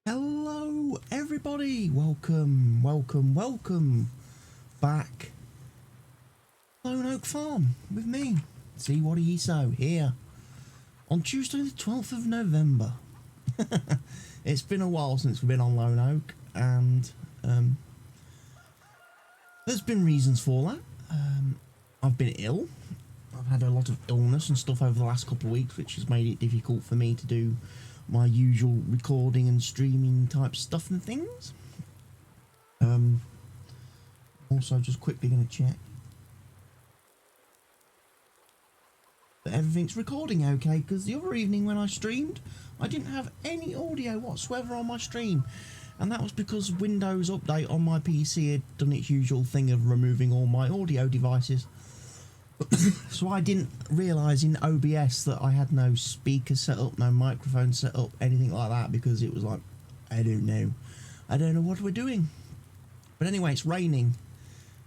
Hello everybody, welcome back to Lone Oak Farm with me, CWATTYESO, here on Tuesday the 12th of November. It's been a while since we've been on Lone Oak, and there's been reasons for that. I've been ill. I've had a lot of illness and stuff over the last couple of weeks, which has made it difficult for me to do my usual recording and streaming type stuff and things. Also, just quickly going to check that everything's recording okay, because the other evening when I streamed, I didn't have any audio whatsoever on my stream, and that was because Windows Update on my PC had done its usual thing of removing all my audio devices. So I didn't realise in OBS that I had no speaker set up, no microphone set up, anything like that, because it was like, I don't know what we're doing. But anyway, it's raining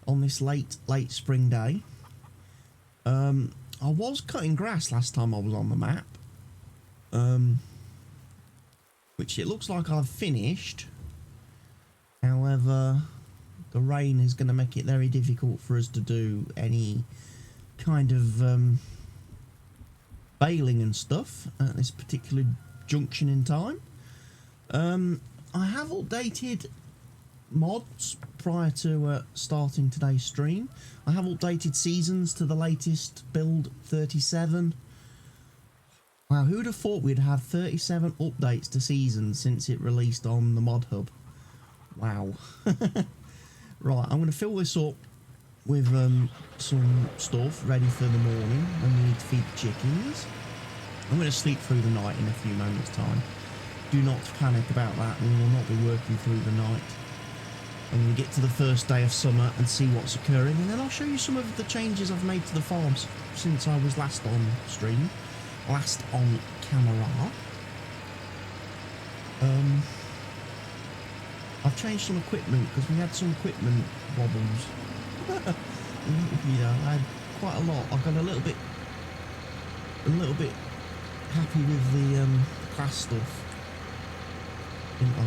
on this late spring day. I was cutting grass last time I was on the map, which it looks like I've finished. However, the rain is going to make it very difficult for us to do any kind of baling and stuff at this particular junction in time. I have updated mods prior to starting today's stream. I have updated seasons to the latest build 37. Wow, who would have thought we'd have 37 updates to seasons since it released on the mod hub? Wow. Right, I'm going to fill this up with some stuff ready for the morning when we need to feed the chickens. I'm going to sleep through the night in a few moments' time. Do not panic about that, we will not be working through the night. I'm going to get to the first day of summer and see what's occurring, and then I'll show you some of the changes I've made to the farm since I was last on stream, last on camera. I've changed some equipment because we had some equipment wobbles. You know, I had quite a lot. I got a little bit happy with the class stuff, didn't I?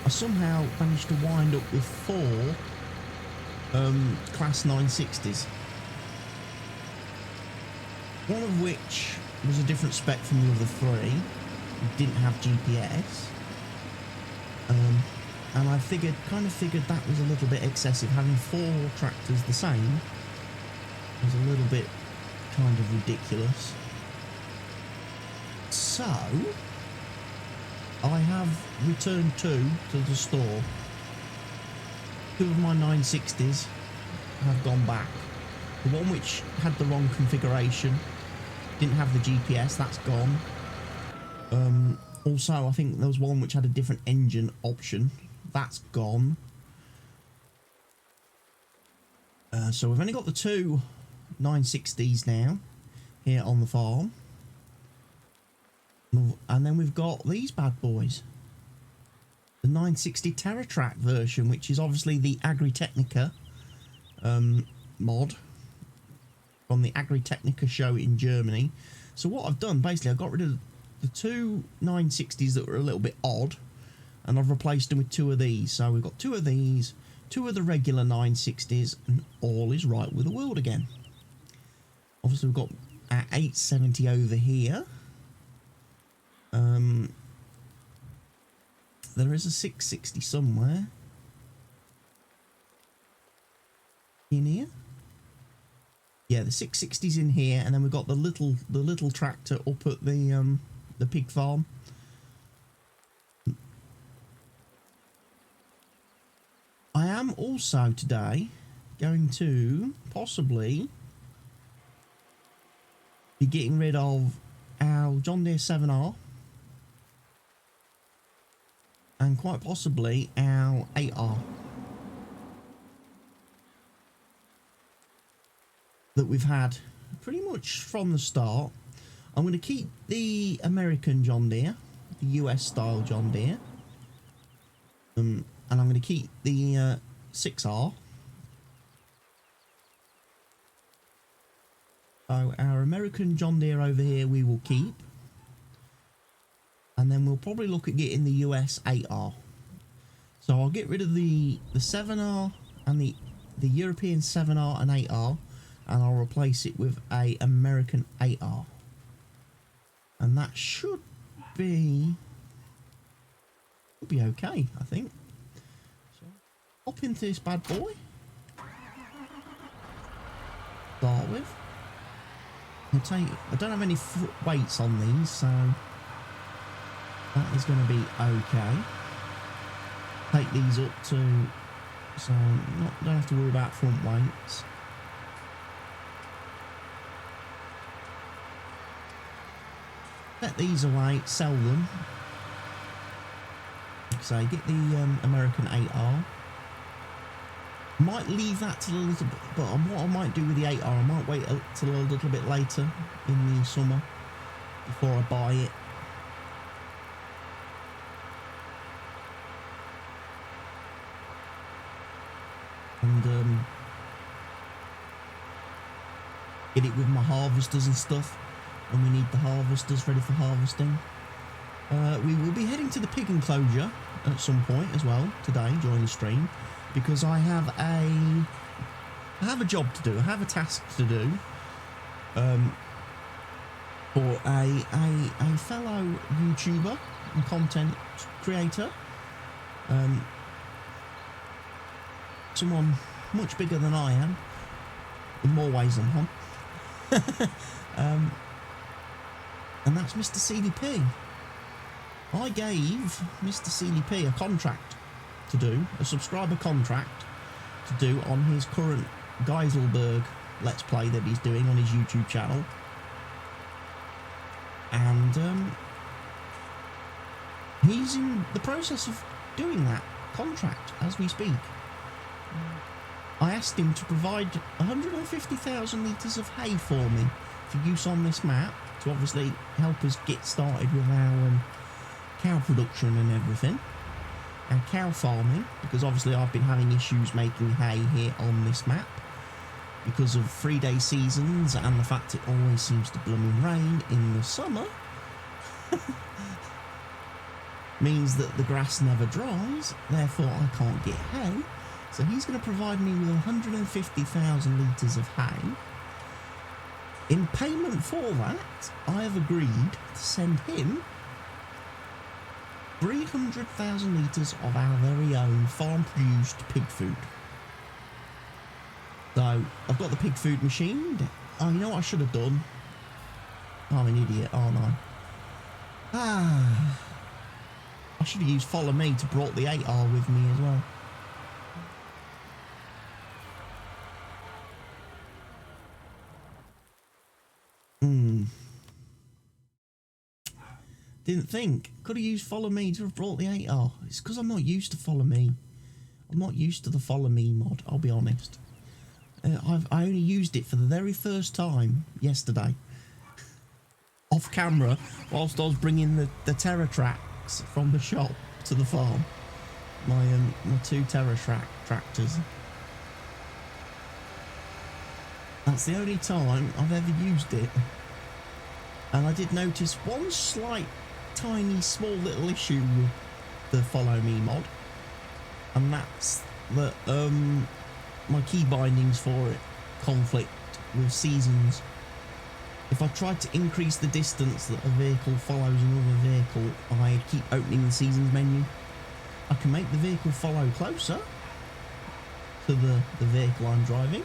I somehow managed to wind up with 4 class 960s. One of which was a different spec from the other 3. It didn't have GPS. And I kind of figured that was a little bit excessive. Having 4 tractors the same was a little bit kind of ridiculous. So I have returned 2 to the store. 2 of my 960s have gone back. The one which had the wrong configuration, didn't have the GPS, that's gone. Also, I think there was one which had a different engine option, that's gone. So we've only got the 2 960s now here on the farm. And then we've got these bad boys. The 960 TerraTrack version, which is obviously the Agritechnica mod from the Agritechnica show in Germany. So what I've done, basically, I got rid of the 2 960s that were a little bit odd, and I've replaced them with 2 of these. So we've got 2 of these, 2 of the regular 960s, and all is right with the world again. Obviously, we've got our 870 over here. There is a 660 somewhere in here. Yeah, the 660's in here, and then we've got the little tractor up at the pig farm. I am also today going to possibly be getting rid of our John Deere 7R and quite possibly our 8R that we've had pretty much from the start. I'm going to keep the American John Deere, the US style John Deere, and I'm going to keep the 6R So our American John Deere over here we will keep. And then we'll probably look at getting the US 8R. So I'll get rid of the 7R and the European 7R and 8R, and I'll replace it with a American 8R. And that should be okay, I think. So hop into this bad boy. Start with. I don't have any weights on these, so that is going to be okay. Take these up to, so don't have to worry about front weights. Set these away, sell them. Like I say, get the American 8R. Might leave that till a little bit, but what I might do with the 8R, I might wait till a little bit later in the summer before I buy it. And get it with my harvesters and stuff when we need the harvesters ready for harvesting. We will be heading to the pig enclosure at some point as well today during the stream, because I have a job to do. I have a task to do for a fellow YouTuber and content creator, someone much bigger than I am in more ways than one. And that's Mr. CDP. I gave Mr. CDP a contract to do, a subscriber contract to do on his current Geiselberg Let's Play that he's doing on his YouTube channel. And he's in the process of doing that contract as we speak. I asked him to provide 150,000 litres of hay for me for use on this map to obviously help us get started with our cow production and everything, and cow farming, because obviously I've been having issues making hay here on this map because of 3-day seasons and the fact it always seems to blooming rain in the summer. Means that the grass never dries, therefore I can't get hay. So he's going to provide me with 150,000 litres of hay. In payment for that, I have agreed to send him 300,000 litres of our very own farm-produced pig food. So, I've got the pig food machine. Oh, you know what I should have done? I'm an idiot, aren't I? I should have used Follow Me to brought the 8R with me as well. Didn't think. Could have used Follow Me to have brought the 8R. It's because I'm not used to Follow Me. I'm not used to the Follow Me mod, I'll be honest. I only used it for the very first time yesterday. Off camera, whilst I was bringing the Terra tracks from the shop to the farm. My 2 Terra tractors. That's the only time I've ever used it. And I did notice one slight, tiny, small little issue with the Follow Me mod. And that's that my key bindings for it conflict with seasons. If I try to increase the distance that a vehicle follows another vehicle, I keep opening the seasons menu. I can make the vehicle follow closer to the vehicle I'm driving,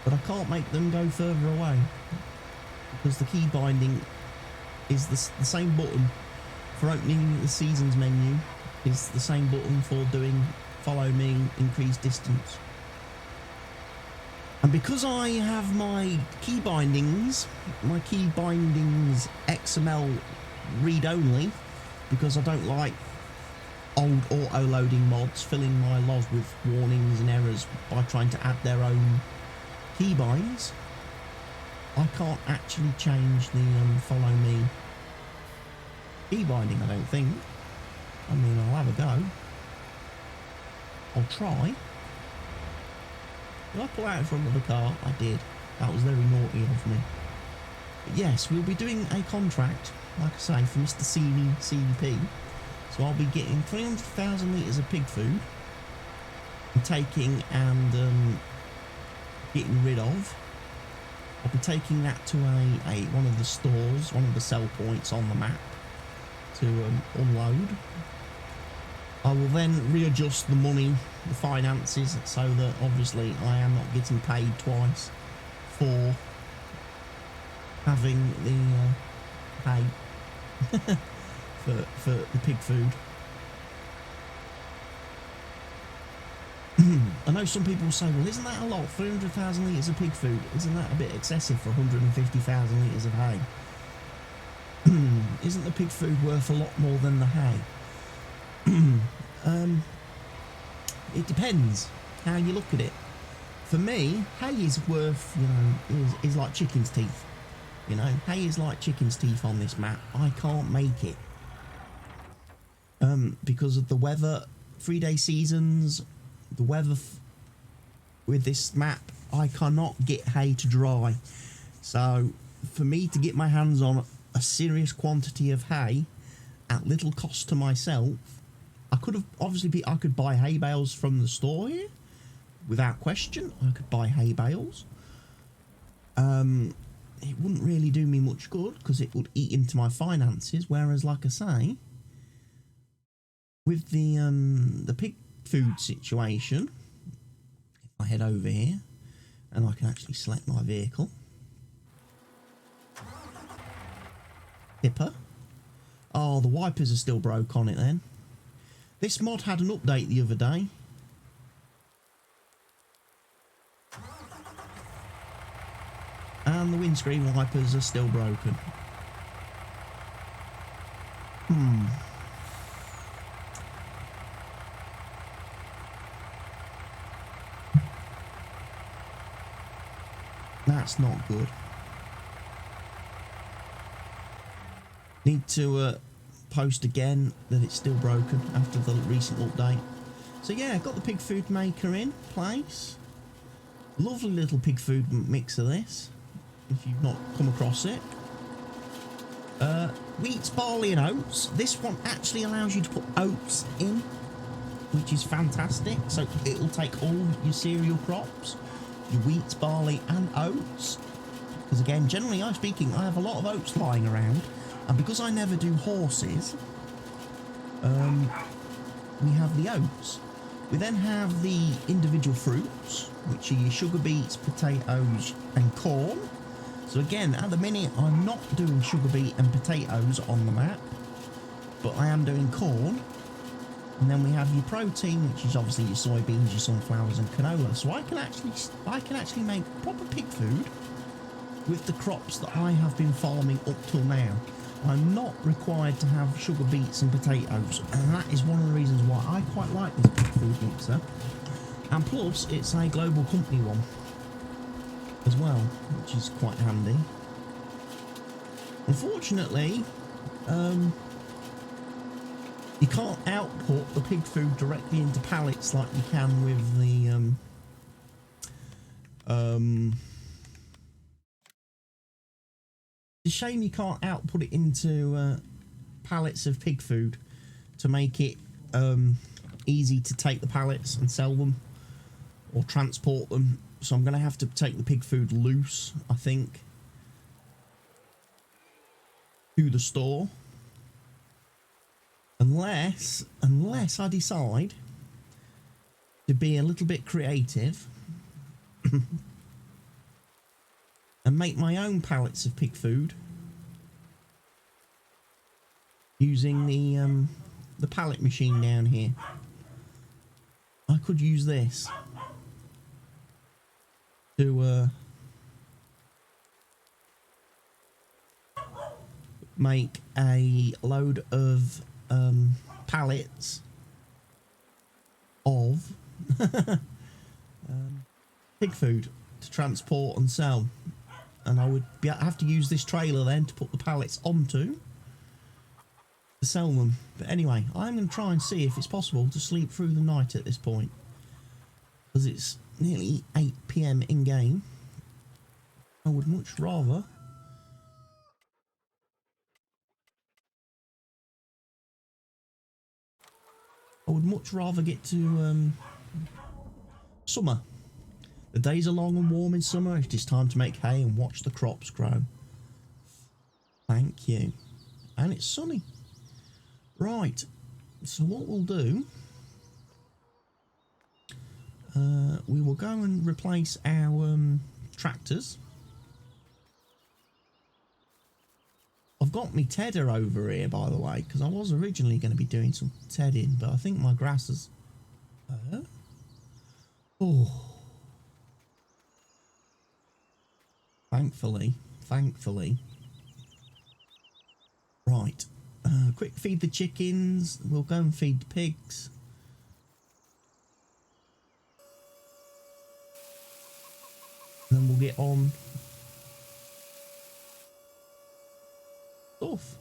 but I can't make them go further away because the key binding is the same button for opening the seasons menu is the same button for doing Follow Me increase distance. And because I have my key bindings XML read only, because I don't like old auto loading mods filling my log with warnings and errors by trying to add their own keybinds, I can't actually change the Follow Me key binding, I don't think. I mean, I'll have a go. I'll try. Did I pull out in front of the car? I did. That was very naughty of me. But yes, we'll be doing a contract, like I say, for Mr. CDP. So I'll be getting 300,000 litres of pig food and taking and getting rid of. I'll be taking that to one of the stores, one of the sell points on the map to unload. I will then readjust the money, the finances, so that obviously I am not getting paid twice for having the hay for the pig food. I know some people will say, well, isn't that a lot? 300,000 litres of pig food, isn't that a bit excessive for 150,000 litres of hay? Isn't the pig food worth a lot more than the hay? It depends how you look at it. For me, hay is worth, you know, is like chicken's teeth. You know, hay is like chicken's teeth on this map. I can't make it. Because of the weather, 3-day seasons, the weather with this map, I cannot get hay to dry. So for me to get my hands on a serious quantity of hay at little cost to myself, I could have obviously I could buy hay bales from the store here without question. I could buy hay bales. It wouldn't really do me much good because it would eat into my finances. Whereas, like I say, with the pig food situation, if I head over here and I can actually select my vehicle, tipper. Oh, the wipers are still broke on it then. This mod had an update the other day. And the windscreen wipers are still broken. That's not good. Need to post again that it's still broken after the recent update. So yeah, got the pig food maker in place. Lovely little pig food mixer this, if you've not come across it. Wheat, barley and oats. This one actually allows you to put oats in, which is fantastic. So it'll take all your cereal crops, your wheat, barley and oats. Because again, generally speaking, I have a lot of oats lying around. And because I never do horses, we have the oats. We then have the individual fruits, which are your sugar beets, potatoes and corn. So again, at the minute, I'm not doing sugar beet and potatoes on the map, but I am doing corn. And then we have your protein, which is obviously your soybeans, your sunflowers and canola. So I can actually make proper pig food with the crops that I have been farming up till now. I'm not required to have sugar beets and potatoes, and that is one of the reasons why I quite like this pig food mixer. And plus, it's a global company one as well, which is quite handy. Unfortunately, you can't output the pig food directly into pallets like you can with the it's a shame you can't output it into pallets of pig food to make it easy to take the pallets and sell them or transport them. So I'm going to have to take the pig food loose, I think, to the store. Unless I decide to be a little bit creative and make my own pallets of pig food using the pallet machine down here. I could use this to make a load of pallets of pig food to transport and sell. And I would have to use this trailer then to put the pallets onto to sell them. But anyway, I'm going to try and see if it's possible to sleep through the night at this point, because it's nearly 8 PM in game. I would much rather get to summer. The days are long and warm in summer. It is time to make hay and watch the crops grow. Thank you. And it's sunny. Right. So what we'll do, we will go and replace our tractors. I've got me tedder over here, by the way, because I was originally going to be doing some tedding, but I think my grass has... oh. Thankfully. Right. Quick feed the chickens. We'll go and feed the pigs. And then we'll get on stuff.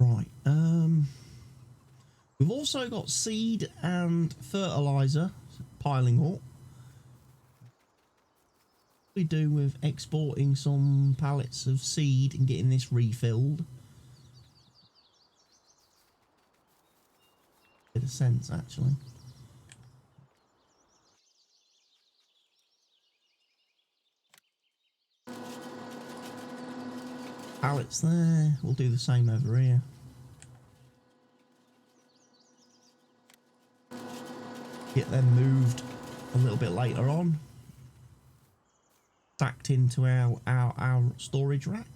Right. We've also got seed and fertilizer piling up. We do with exporting some pallets of seed and getting this refilled. Bit of sense, actually. Pallets there. We'll do the same over here. Get them moved a little bit later on. Stacked into our storage rack.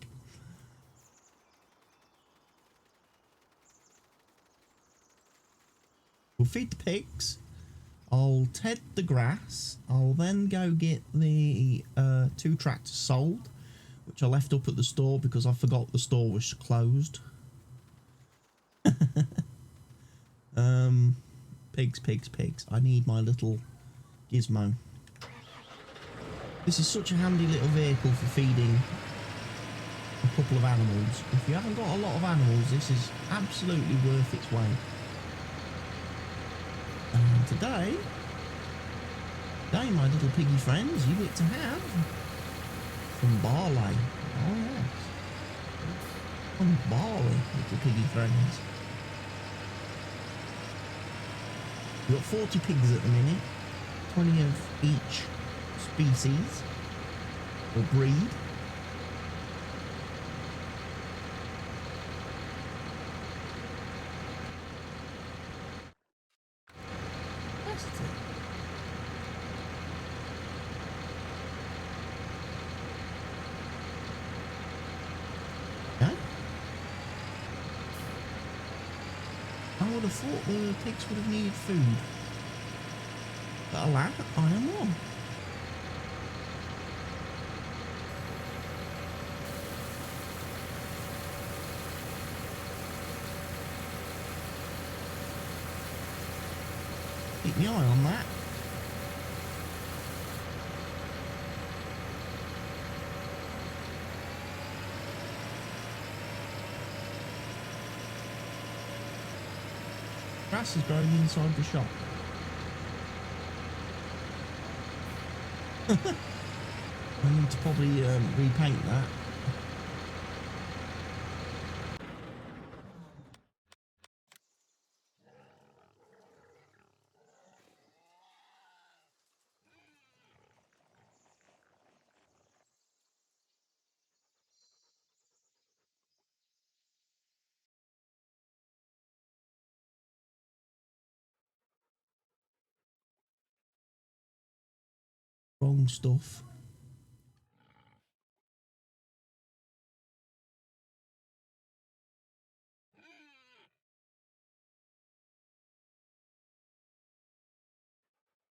We'll feed the pigs. I'll ted the grass. I'll then go get the 2 tractors sold, which I left up at the store because I forgot the store was closed. Pigs. I need my little gizmo. This is such a handy little vehicle for feeding a couple of animals. If you haven't got a lot of animals, this is absolutely worth its weight. And today, my little piggy friends, you get to have some barley. Oh yes. Some barley, little piggy friends. We've got 40 pigs at the minute, 20 of each species or breed. That's it. Okay. I would have thought the pigs would have needed food. But alas, I am wrong. Keep my eye on that. Grass is growing inside the shop. I need to probably repaint that. Wrong stuff.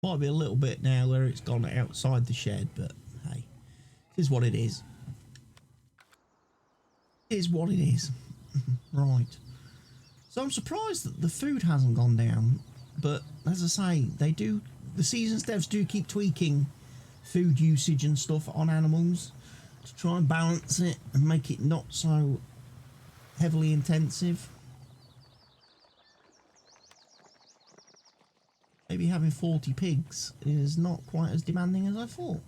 Might be a little bit now where it's gone outside the shed, but hey, it is what it is. It is what it is. Right. So I'm surprised that the food hasn't gone down, but as I say, the seasons devs do keep tweaking food usage and stuff on animals to try and balance it and make it not so heavily intensive. maybe having 40 pigs is not quite as demanding as I thought.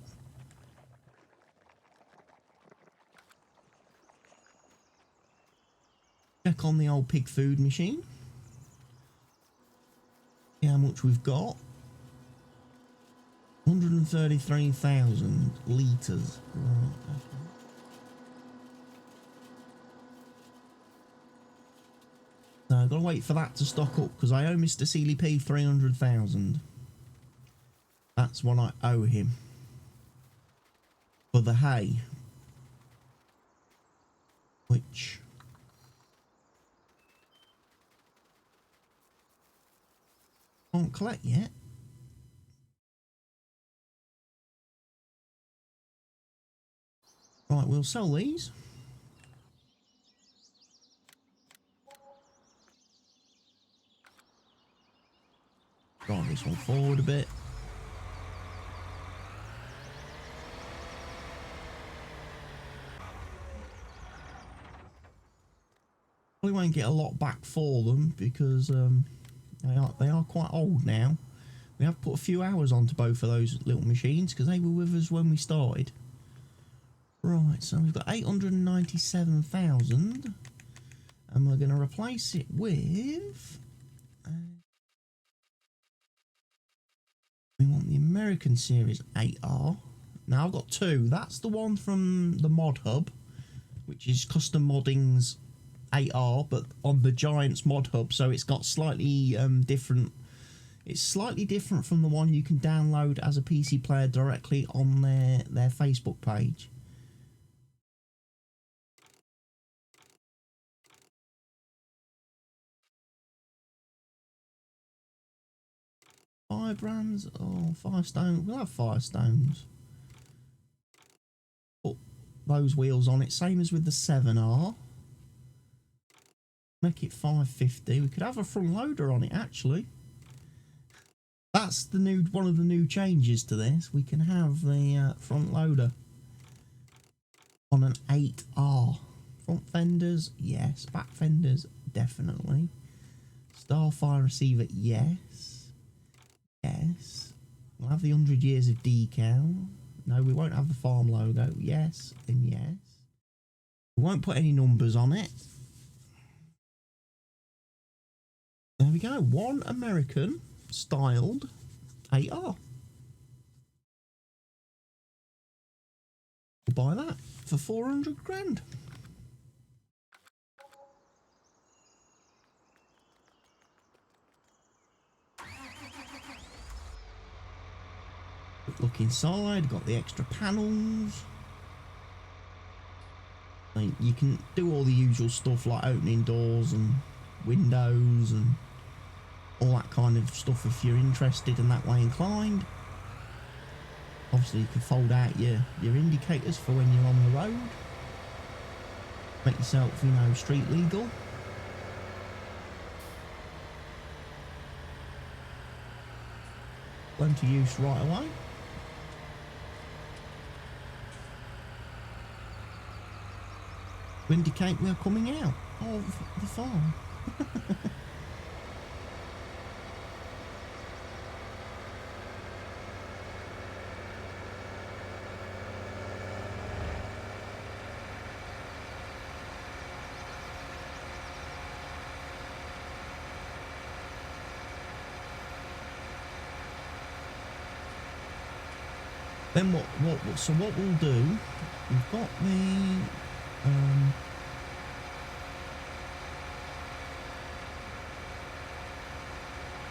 Check on the old pig food machine. See how much we've got. 133,000 litres. Right, okay. So I've got to wait for that to stock up because I owe Mr. Sealy P 300,000. That's what I owe him for the hay, which can't collect yet. Right, we'll sell these. Drive this one forward a bit. We won't get a lot back for them because they are quite old now. We have put a few hours onto both of those little machines because they were with us when we started. Right, so we've got 897,000 and we're going to replace it with... we want the American Series 8R. Now I've got two. That's the one from the Mod Hub, which is Custom Modding's 8R, but on the Giants Mod Hub, so it's got slightly different. It's slightly different from the one you can download as a PC player directly on their Facebook page. Firebrands, oh, Firestone, we'll have Firestones. Put those wheels on it, same as with the 7R. Make it 550. We could have a front loader on it, actually. That's the new one of the new changes to this. We can have the front loader on an 8R. Front fenders, yes. Back fenders, definitely. Starfire receiver, yes. Yes. We'll have the 100 years of decal. No, we won't have the farm logo. Yes and yes. We won't put any numbers on it. There we go. One American styled 8R. We'll buy that for 400 grand. Look inside, got the extra panels. Like, you can do all the usual stuff like opening doors and windows and all that kind of stuff if you're interested and that way inclined. Obviously you can fold out your indicators for when you're on the road. Make yourself, you know, street legal. Learn to use right away. To indicate we are coming out of the farm. Then what we'll do, we've got the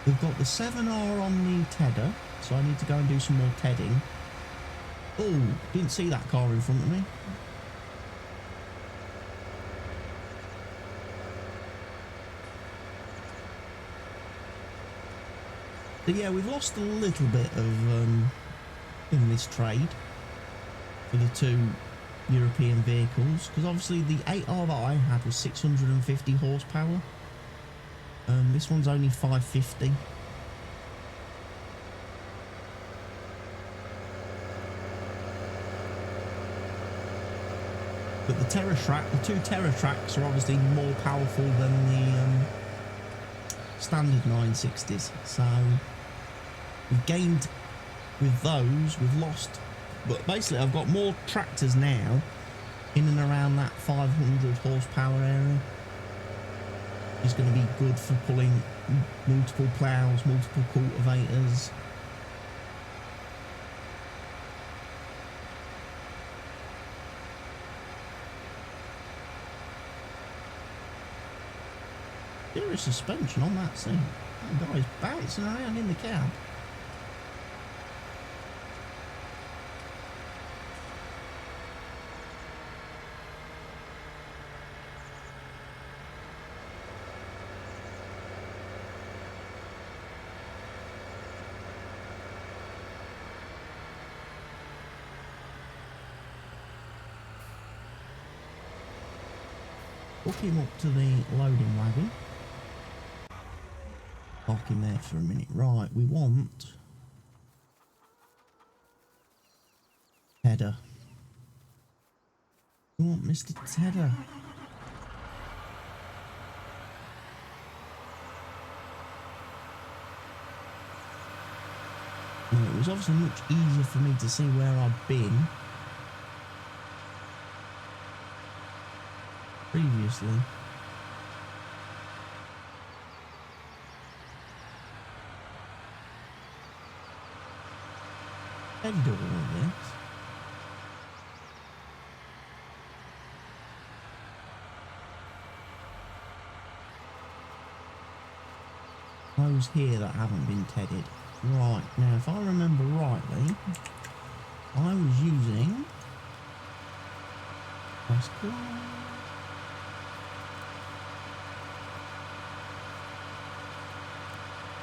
we've got the 7R on the tedder, so I need to go and do some more tedding. Oh, didn't see that car in front of me. So yeah, we've lost a little bit of in this trade for the two European vehicles, because obviously the 8R that I had was 650 horsepower. This one's only 550. But the two TerraTraks are obviously more powerful than the standard 960s, so We've gained with those, we've lost, but basically I've got more tractors now in and around that 500 horsepower area. It's going to be good for pulling multiple ploughs, multiple cultivators. Serious suspension on that seat. That guy's bouncing around in the cab. Hook him up to the loading wagon. Park him there for a minute. Right, we want Tedder. We want Mr. Tedder. Now, it was obviously much easier for me to see where I'd been previously. How do you do all of this? Those here that haven't been tedded. Right, now if I remember rightly, I was using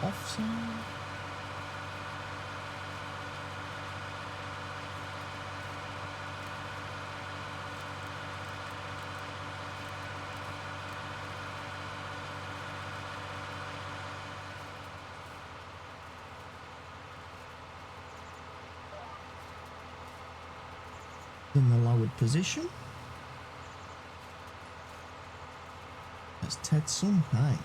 offside. In the lowered position. That's Ted's son, hey.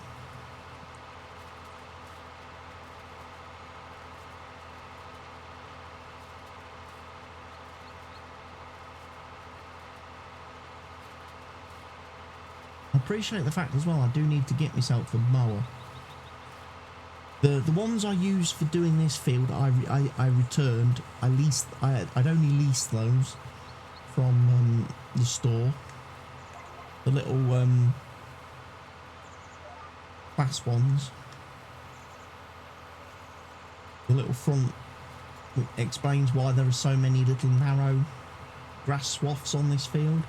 I appreciate the fact as well I do need to get myself a mower. The ones I used for doing this field I returned. I'd only leased those from the store. The little class ones. The little front explains why there are so many little narrow grass swaths on this field.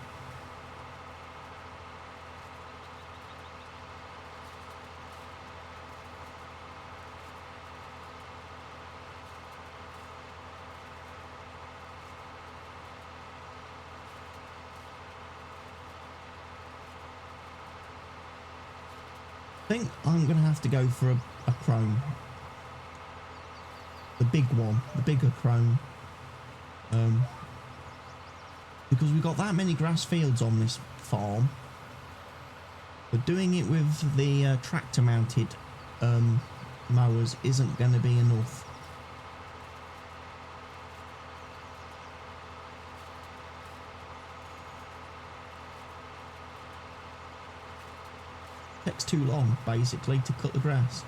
I think I'm going to have to go for a chrome. The big one, the bigger chrome. Because we've got that many grass fields on this farm. But doing it with the tractor mounted mowers isn't going to be enough. Takes too long, basically, to cut the grass.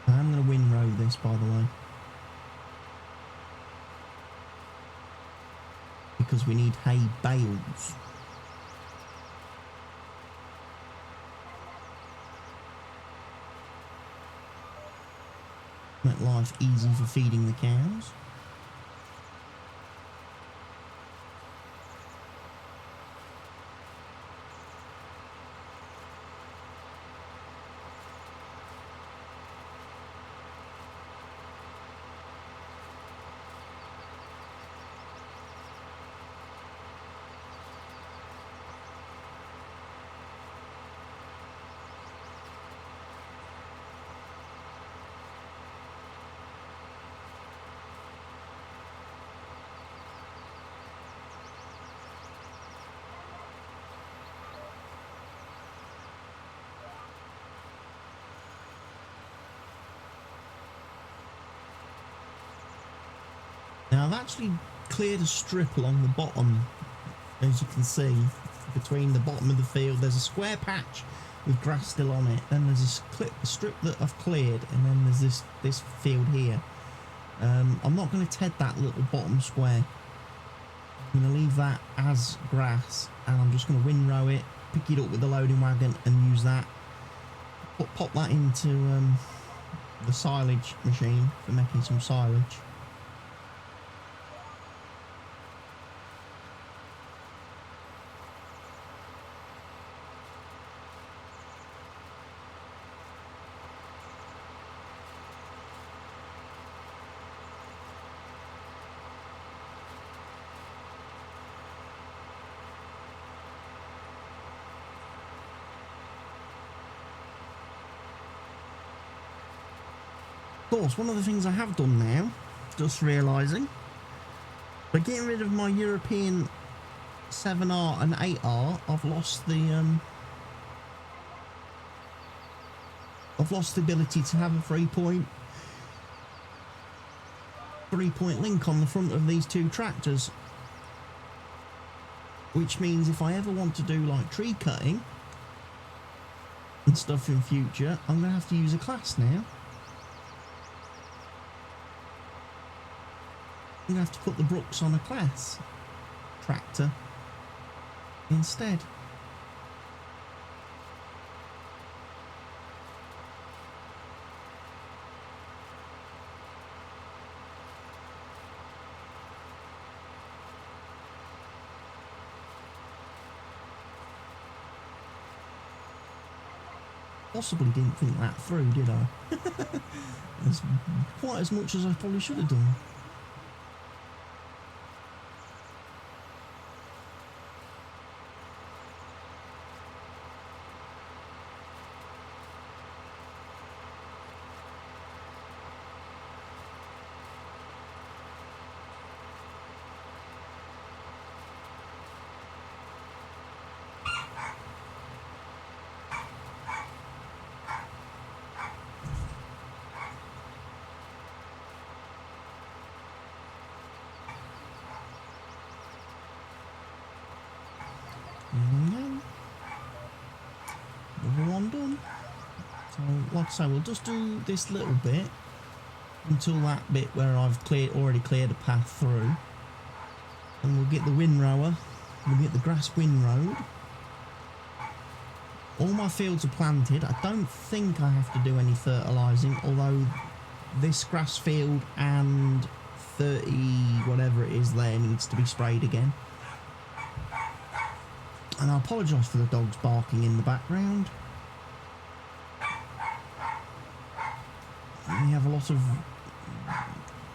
I'm going to windrow this, by the way. Because we need hay bales. Make life easy for feeding the cows. Now I've actually cleared a strip along the bottom, as you can see, between the bottom of the field. There's a square patch with grass still on it, then there's a strip that I've cleared, and then there's this field here. I'm not going to ted that little bottom square. I'm going to leave that as grass, and I'm just going to windrow it, pick it up with the loading wagon and use that. Pop that into the silage machine for making some silage. Of course, one of the things I have done now, just realising, by getting rid of my European 7R and 8R, I've lost the ability to have a three-point link on the front of these two tractors, which means if I ever want to do like tree cutting and stuff in future, I'm going to have to use a class now. I'm going to have to put the Brooks on a class tractor instead. Possibly didn't think that through, did I? That's quite as much as I probably should have done. Another one done. So, like I say, we'll just do this little bit until that bit where I've already cleared a path through, and we'll get the windrower. We'll get the grass windrowed. All my fields are planted. I don't think I have to do any fertilising, although this grass field and 30 whatever it is there needs to be sprayed again. And I apologise for the dogs barking in the background. We have a lot of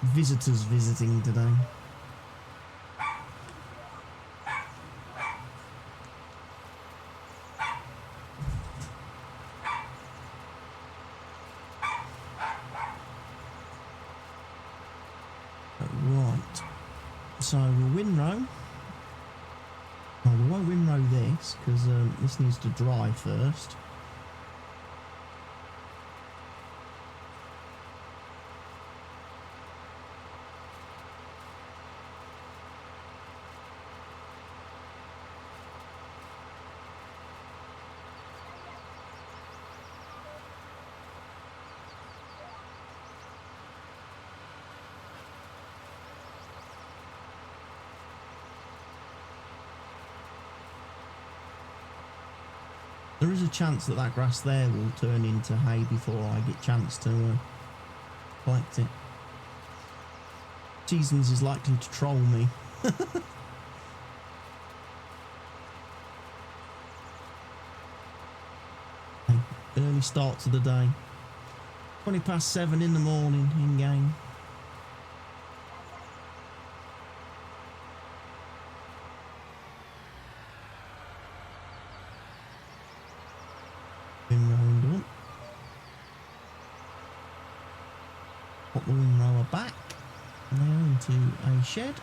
visitors visiting today. Right, so we'll windrow. Oh, we won't windrow this because this needs to dry first. There is a chance that that grass there will turn into hay before I get a chance to collect it. Seasons is likely to troll me. Early start to the day. 7:20 in the morning in game. Round up. Put the windrower back now into a shed.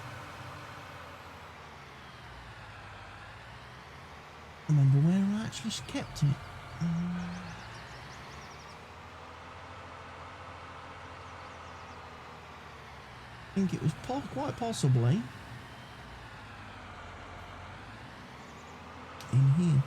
Remember where I actually kept it. I think it was quite possibly in here.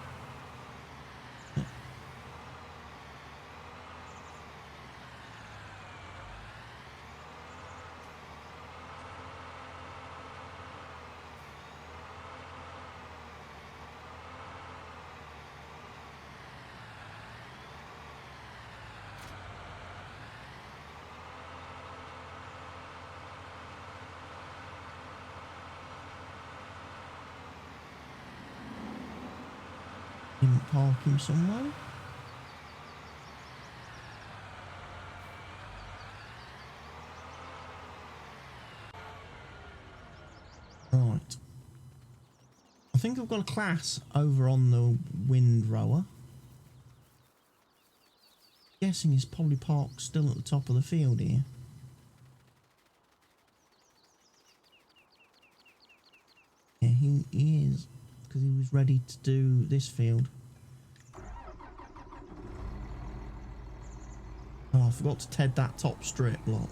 Didn't park him somewhere. Right. I think I've got a class over on the windrower. Guessing he's probably parked still at the top of the field here. Yeah, he is, because he was ready to do this field. Oh, I forgot to ted that top strip lot.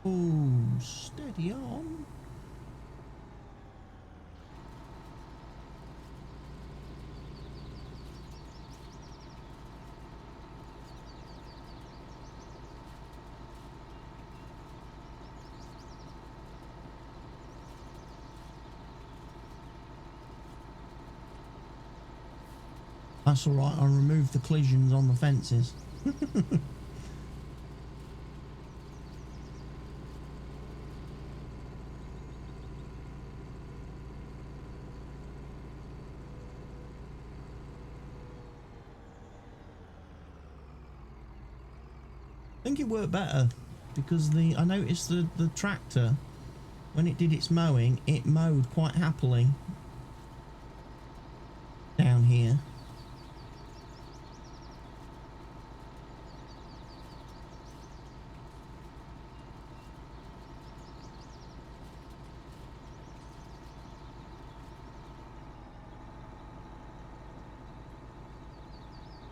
Oh, steady on. That's alright, I removed the collisions on the fences. I think it worked better because I noticed the tractor, when it did its mowing, it mowed quite happily down here.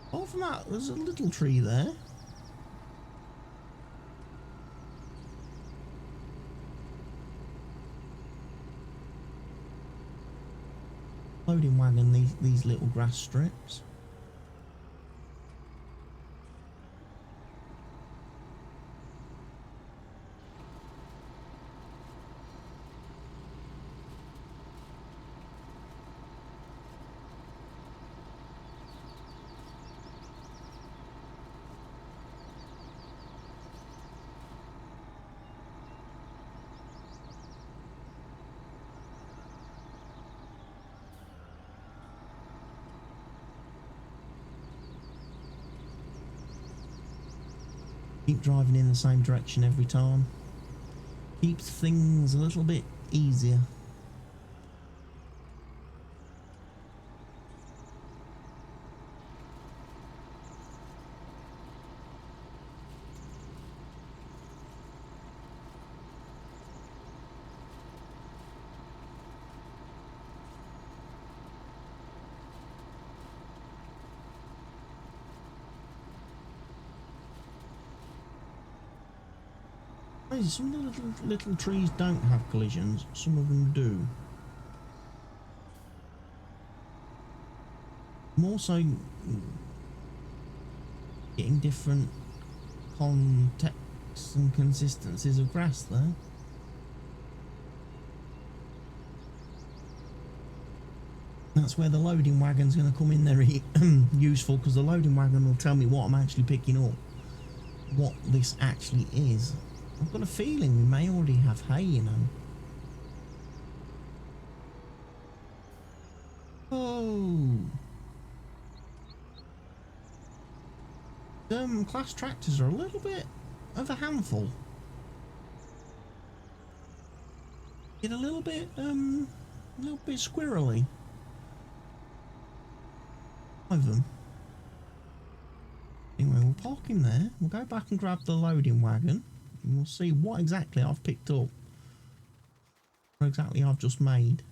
Apart from that, there's a little tree there. Loading wagon these little grass strips. Keep driving in the same direction every time. Keeps things a little bit easier. Some of the little trees don't have collisions, some of them do. I'm also getting different contexts and consistencies of grass there. That's where the loading wagon's going to come in there useful, because the loading wagon will tell me what I'm actually picking up, what this actually is. I've got a feeling we may already have hay, you know. Oh. Class tractors are a little bit of a handful. Get a little bit squirrely. Of them. Anyway, we'll park him there. We'll go back and grab the loading wagon. And we'll see what exactly I've picked up. What exactly I've just made.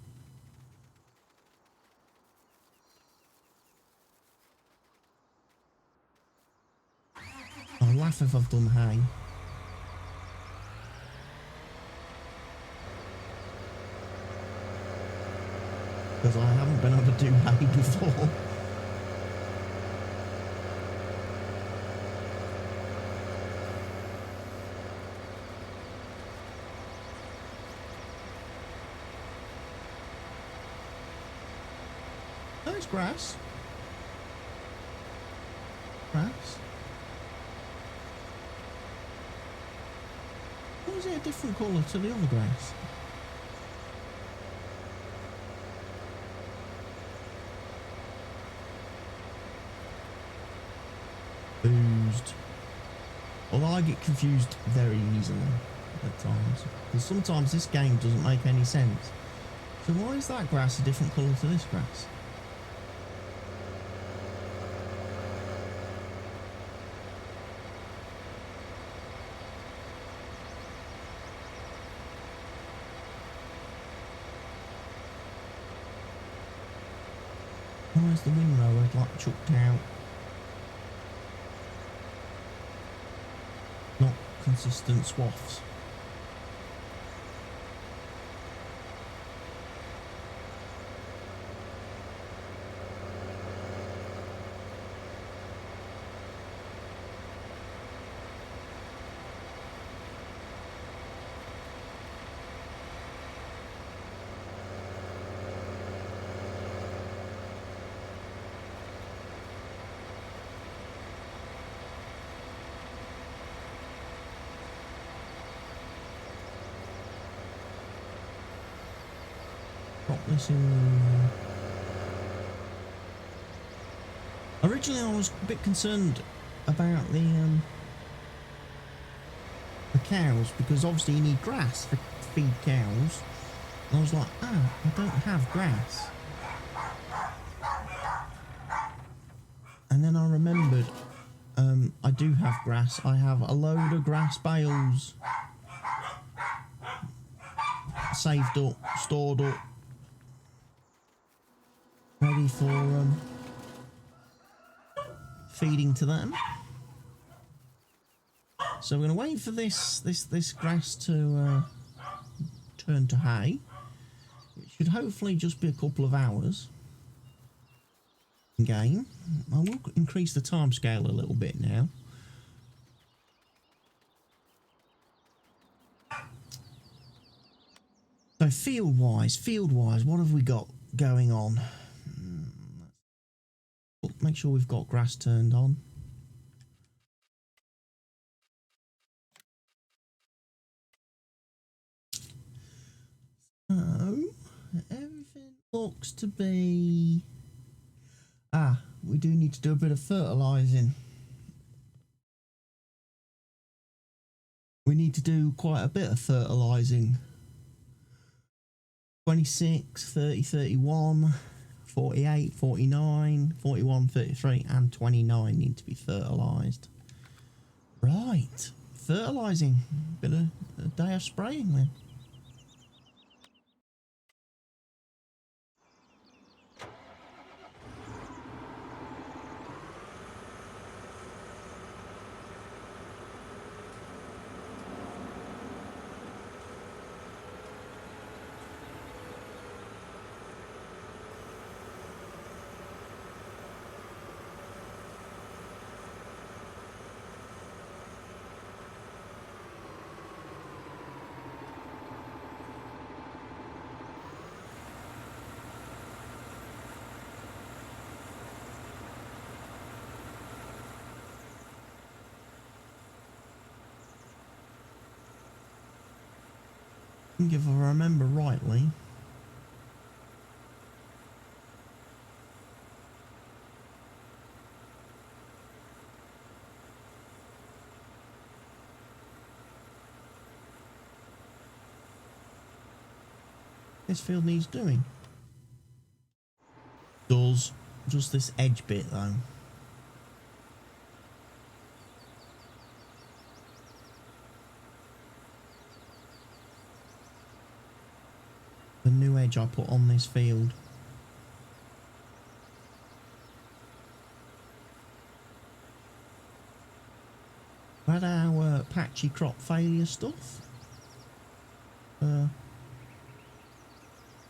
I'll laugh if I've done hay. Because I haven't been able to do hay before. There's grass. Grass. Why is it a different colour to the other grass? Confused. Although I get confused very easily at times. Because sometimes this game doesn't make any sense. So why is that grass a different colour to this grass? Why is the windrow like chucked out? Not consistent swaths. This in. Originally, I was a bit concerned about the cows because obviously you need grass to feed cows. And I was like, I don't have grass. And then I remembered, I do have grass. I have a load of grass bales saved up, stored up. Ready for feeding to them. So we're going to wait for this grass to turn to hay. It should hopefully just be a couple of hours. Game. I will increase the time scale a little bit now. So field-wise, what have we got going on? Make sure we've got grass turned on. So, everything looks to be... we do need to do a bit of fertilising. We need to do quite a bit of fertilising. 26, 30, 31... 48, 49, 41, 33 and 29 need to be fertilised. Right, fertilising. Bit of a day of spraying then. I think if I remember rightly, this field needs doing. Does just this edge bit though. the new edge I put on this field. We had our patchy crop failure stuff.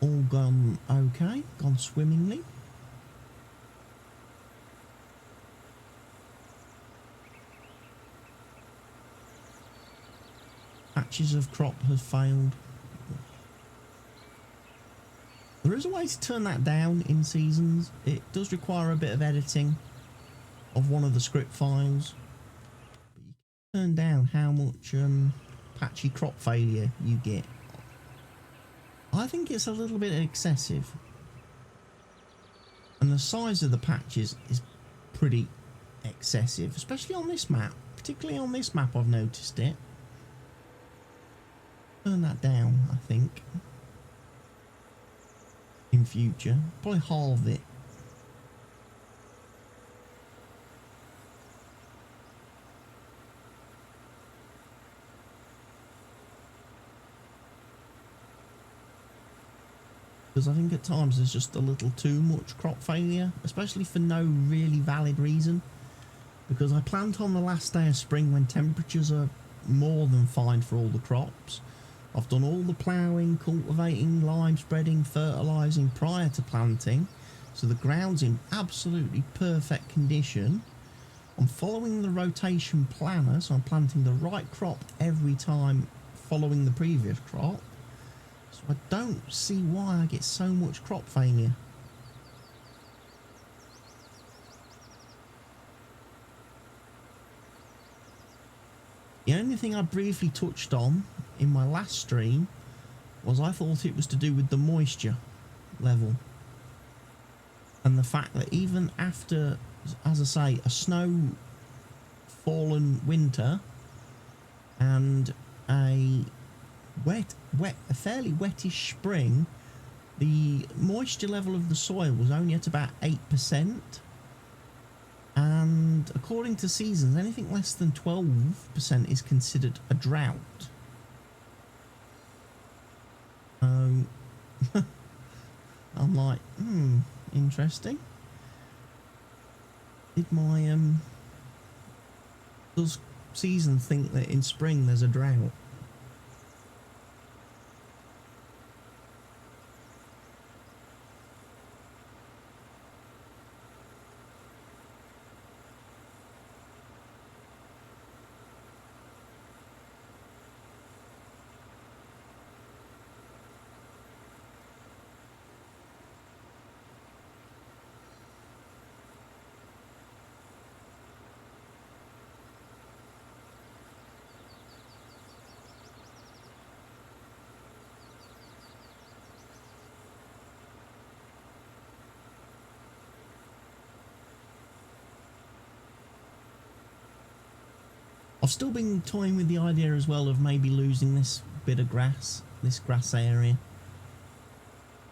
All gone okay, gone swimmingly. Patches of crop have failed. There is a way to turn that down in seasons. It does require a bit of editing of one of the script files. But you can turn down how much patchy crop failure you get. I think it's a little bit excessive. And the size of the patches is pretty excessive, especially on this map. Particularly on this map I've noticed it. Turn that down, I think. In future. Probably halve it. Because I think at times there's just a little too much crop failure, especially for no really valid reason. Because I plant on the last day of spring when temperatures are more than fine for all the crops. I've done all the ploughing, cultivating, lime spreading, fertilising prior to planting, so the ground's in absolutely perfect condition. I'm following the rotation planner, so I'm planting the right crop every time following the previous crop. So I don't see why I get so much crop failure. The only thing I briefly touched on in my last stream was I thought it was to do with the moisture level. And the fact that even after, as I say, a snow fallen winter and a fairly wettish spring, the moisture level of the soil was only at about 8%. And according to seasons, anything less than 12% is considered a drought. I'm like, interesting. Did my does season think that in spring there's a drought? I've still been toying with the idea as well of maybe losing this bit of grass, this grass area,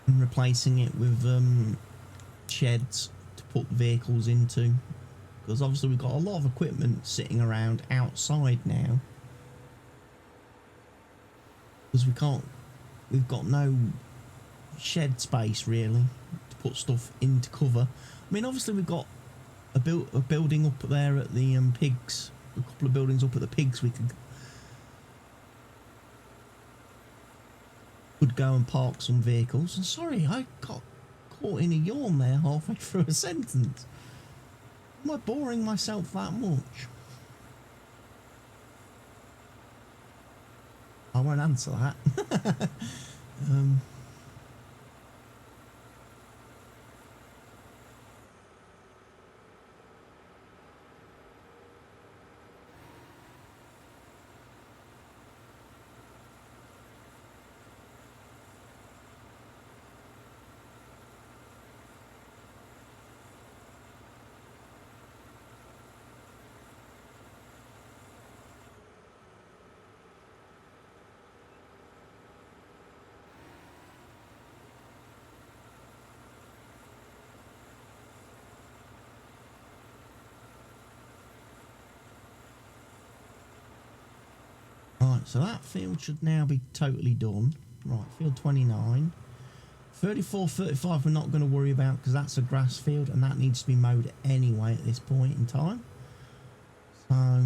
and replacing it with sheds to put vehicles into, because obviously we've got a lot of equipment sitting around outside now, because we've got no shed space really to put stuff into cover. I mean, obviously we've got a building up there at the pigs. A couple of buildings up at the pigs we could go and park some vehicles. And sorry, I got caught in a yawn there halfway through a sentence. Am I boring myself that much? I won't answer that. Right, so that field should now be totally done. Right, field 29. 34, 35 we're not going to worry about because that's a grass field and that needs to be mowed anyway at this point in time. So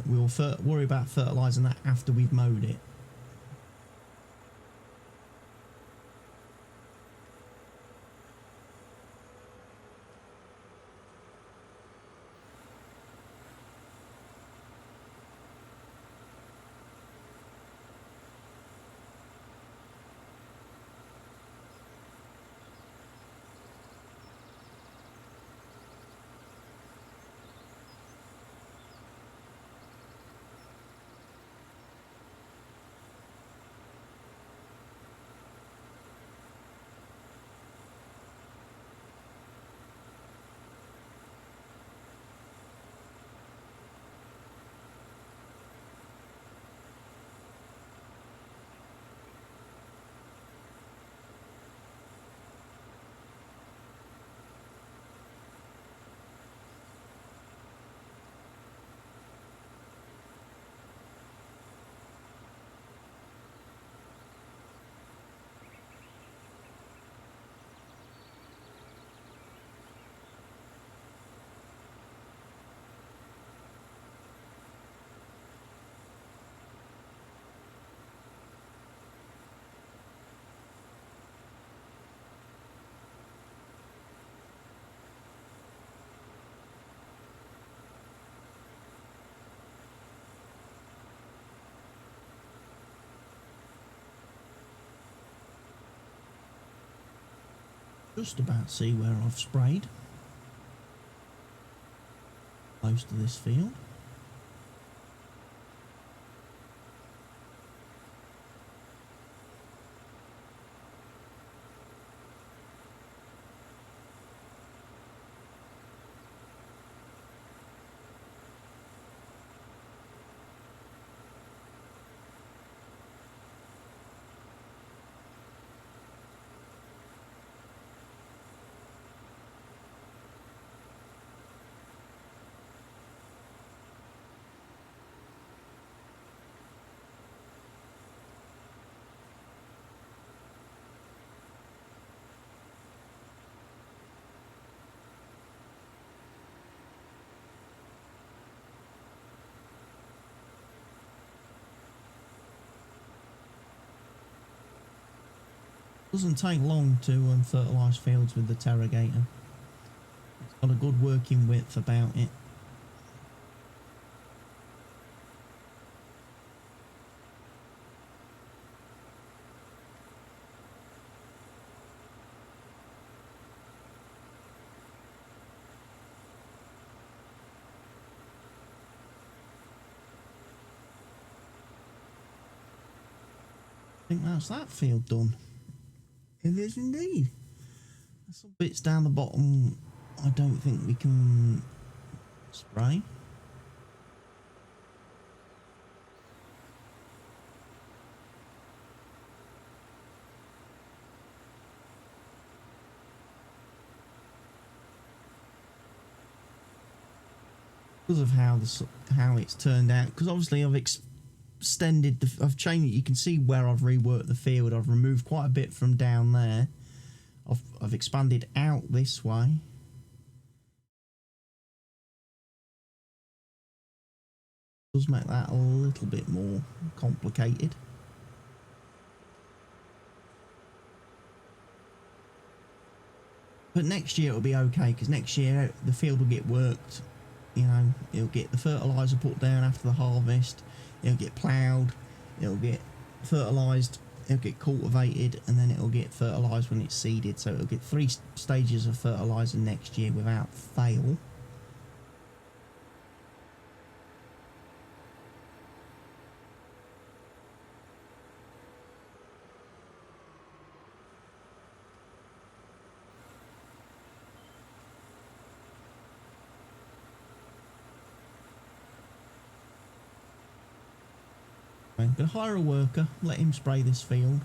we'll worry about fertilising that after we've mowed it. Just about see where I've sprayed most of this field. Doesn't take long to fertilise fields with the Terrogator. It's got a good working width about it. I think that's that field done. It is indeed. Some bits down the bottom I don't think we can spray. Because of how it's turned out, because obviously I've extended I've changed it. You can see where I've reworked the field. I've removed quite a bit from down there. I've expanded out this way. Does make that a little bit more complicated. But next year it'll be okay, because next year the field will get worked. You know, it'll get the fertiliser put down after the harvest. It'll get ploughed, it'll get fertilised, it'll get cultivated, and then it'll get fertilised when it's seeded. So it'll get 3 stages of fertiliser next year without fail. I'm going to hire a worker, let him spray this field.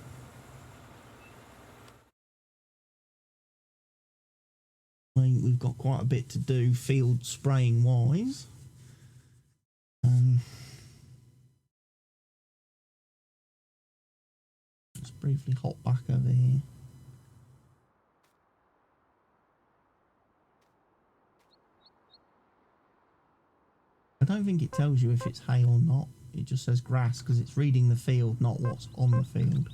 We've got quite a bit to do field spraying wise. Let's briefly hop back over here. I don't think it tells you if it's hay or not. It just says grass because it's reading the field, not what's on the field.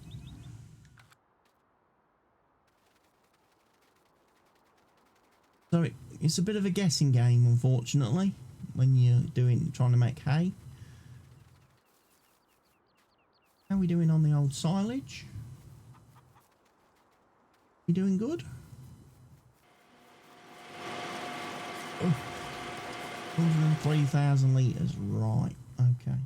So it's a bit of a guessing game, unfortunately, when you're trying to make hay. How are we doing on the old silage? We doing good? Oh, 103,000 litres, right, okay.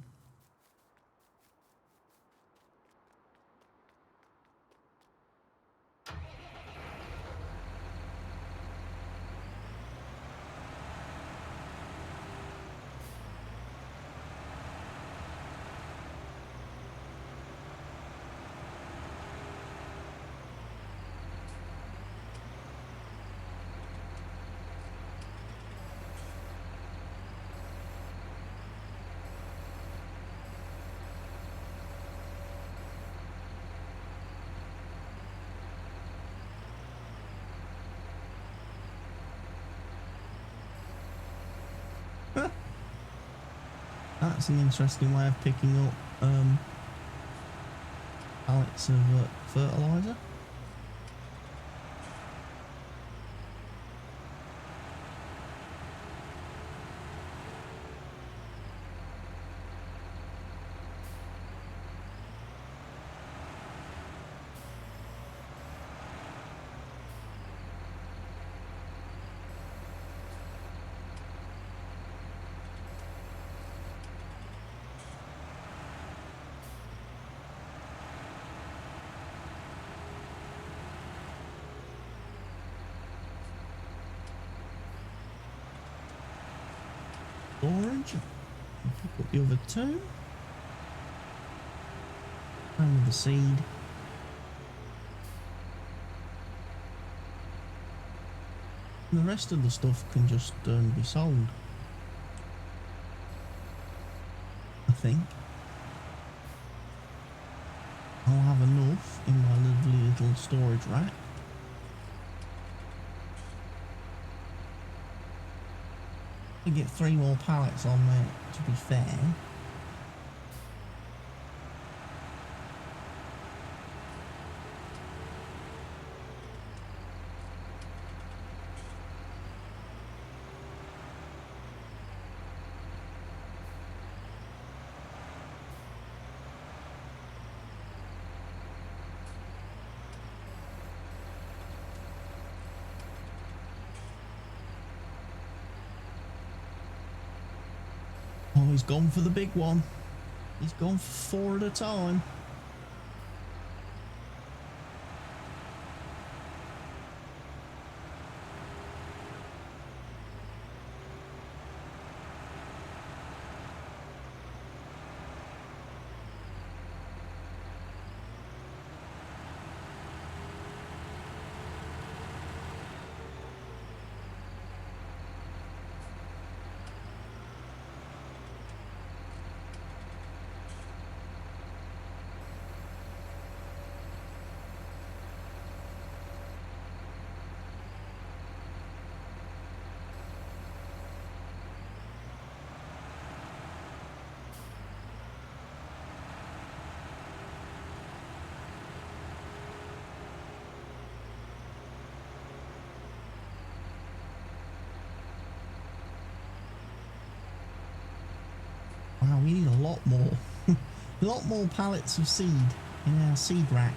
That's an interesting way of picking up pallets of fertiliser. Orange. Pick up the other two. And with the seed. And the rest of the stuff can just be sold, I think. I'll have enough in my lovely little storage rack. To get 3 more pallets on there, to be fair. Oh, he's gone for the big one. He's gone for 4 at a time. Wow, we need a lot more. A lot more pallets of seed in our seed rack.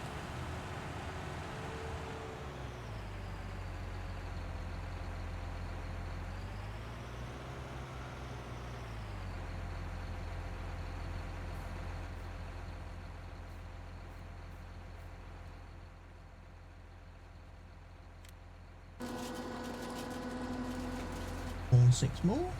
And 6 more.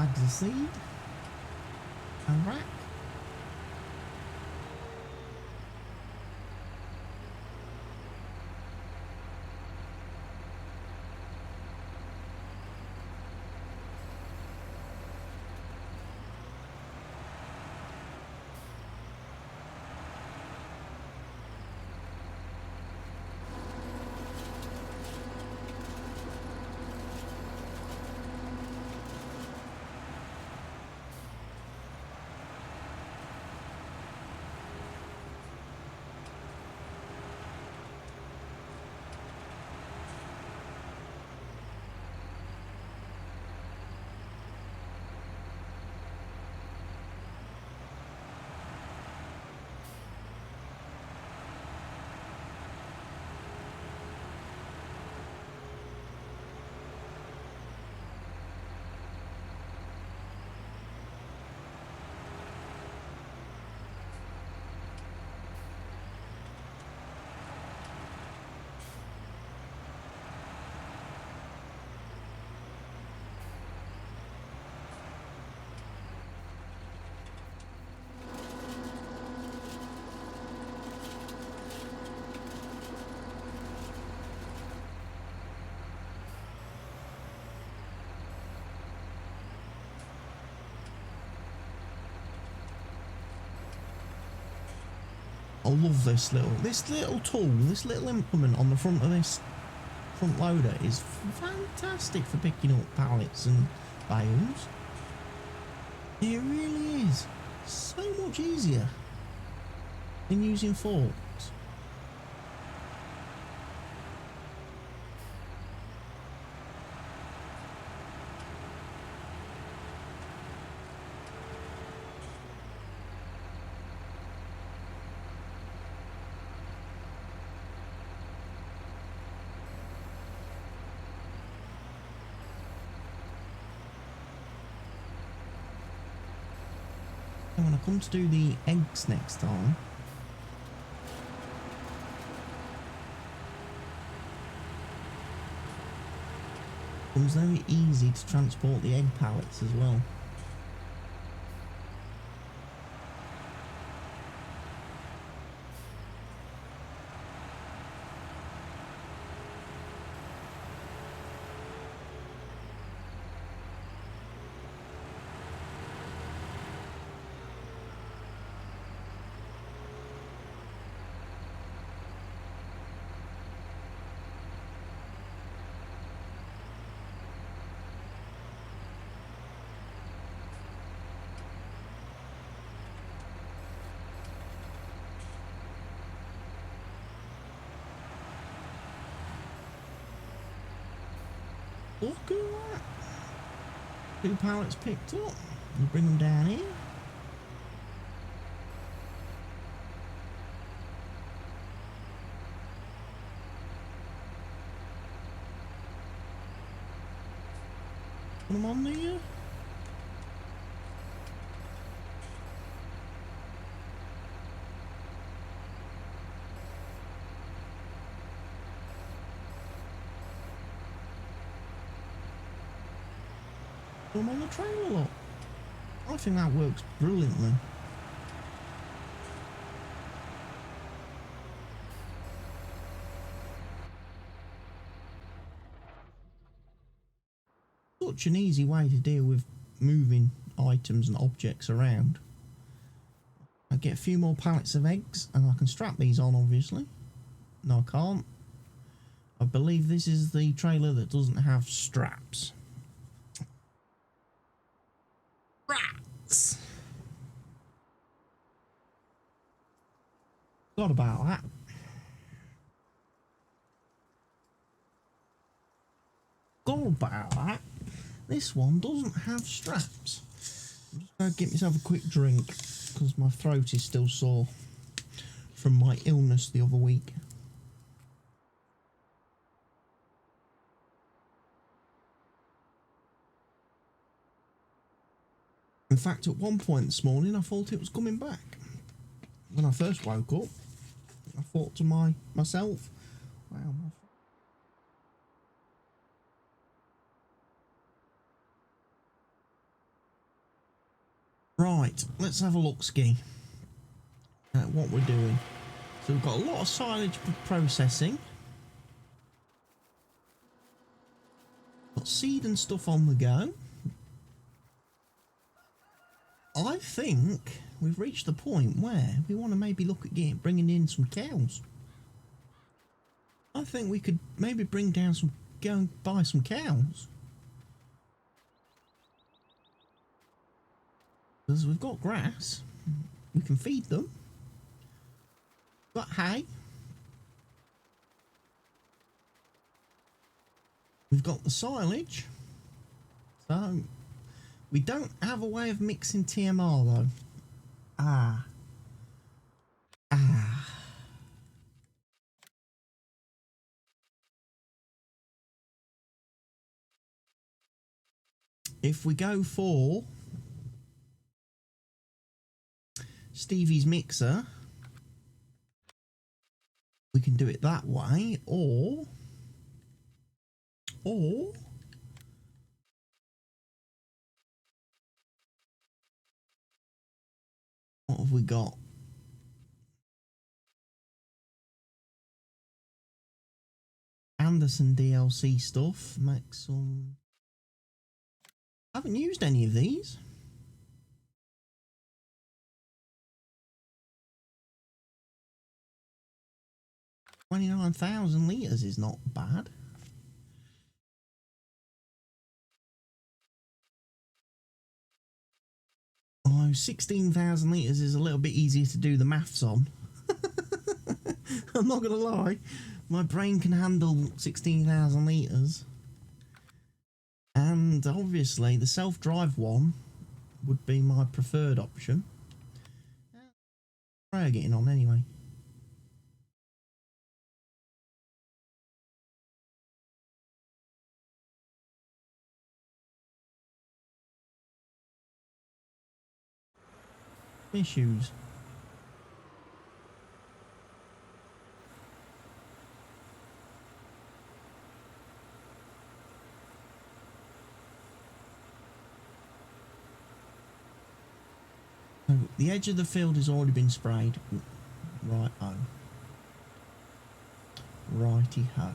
bags of seed and rack. I love this little tool, this little implement on the front of this front loader is fantastic for picking up pallets and bales. It really is so much easier than using forks. When I come to do the eggs next time, it becomes very easy to transport the egg pallets as well. Look at that. 2 pallets picked up. You bring them down here. Put them on there. Put them on the trailer, look. I think that works brilliantly. Such an easy way to deal with moving items and objects around. I get a few more pallets of eggs and I can strap these on, obviously. No, I can't. I believe this is the trailer that doesn't have straps. Rats! Forgot about that. Forgot about that. This one doesn't have straps. I'm just going to get myself a quick drink because my throat is still sore from my illness the other week. In fact, at one point this morning I thought it was coming back. When I first woke up, I thought to myself, wow, Right, let's have a look ski at what we're doing. So we've got a lot of silage processing. Got seed and stuff on the go. I think we've reached the point where we want to maybe look at bringing in some cows. I think we could maybe bring down some, go and buy some cows. Because we've got grass, we can feed them. We've got hay. We've got the silage. So, we don't have a way of mixing TMR though. Ah. If we go for Stevie's mixer, we can do it that way, or what have we got? Anderson DLC stuff. Make some. I haven't used any of these. 29,000 litres is not bad. Oh, 16,000 litres is a little bit easier to do the maths on. I'm not going to lie. My brain can handle 16,000 litres. And obviously the self-drive one would be my preferred option. How are you getting on anyway? Issues. So the edge of the field has already been sprayed. Right ho. Righty ho.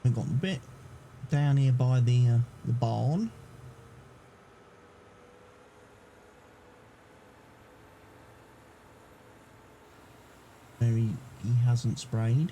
We've got a bit down here by the barn. Where he hasn't sprayed.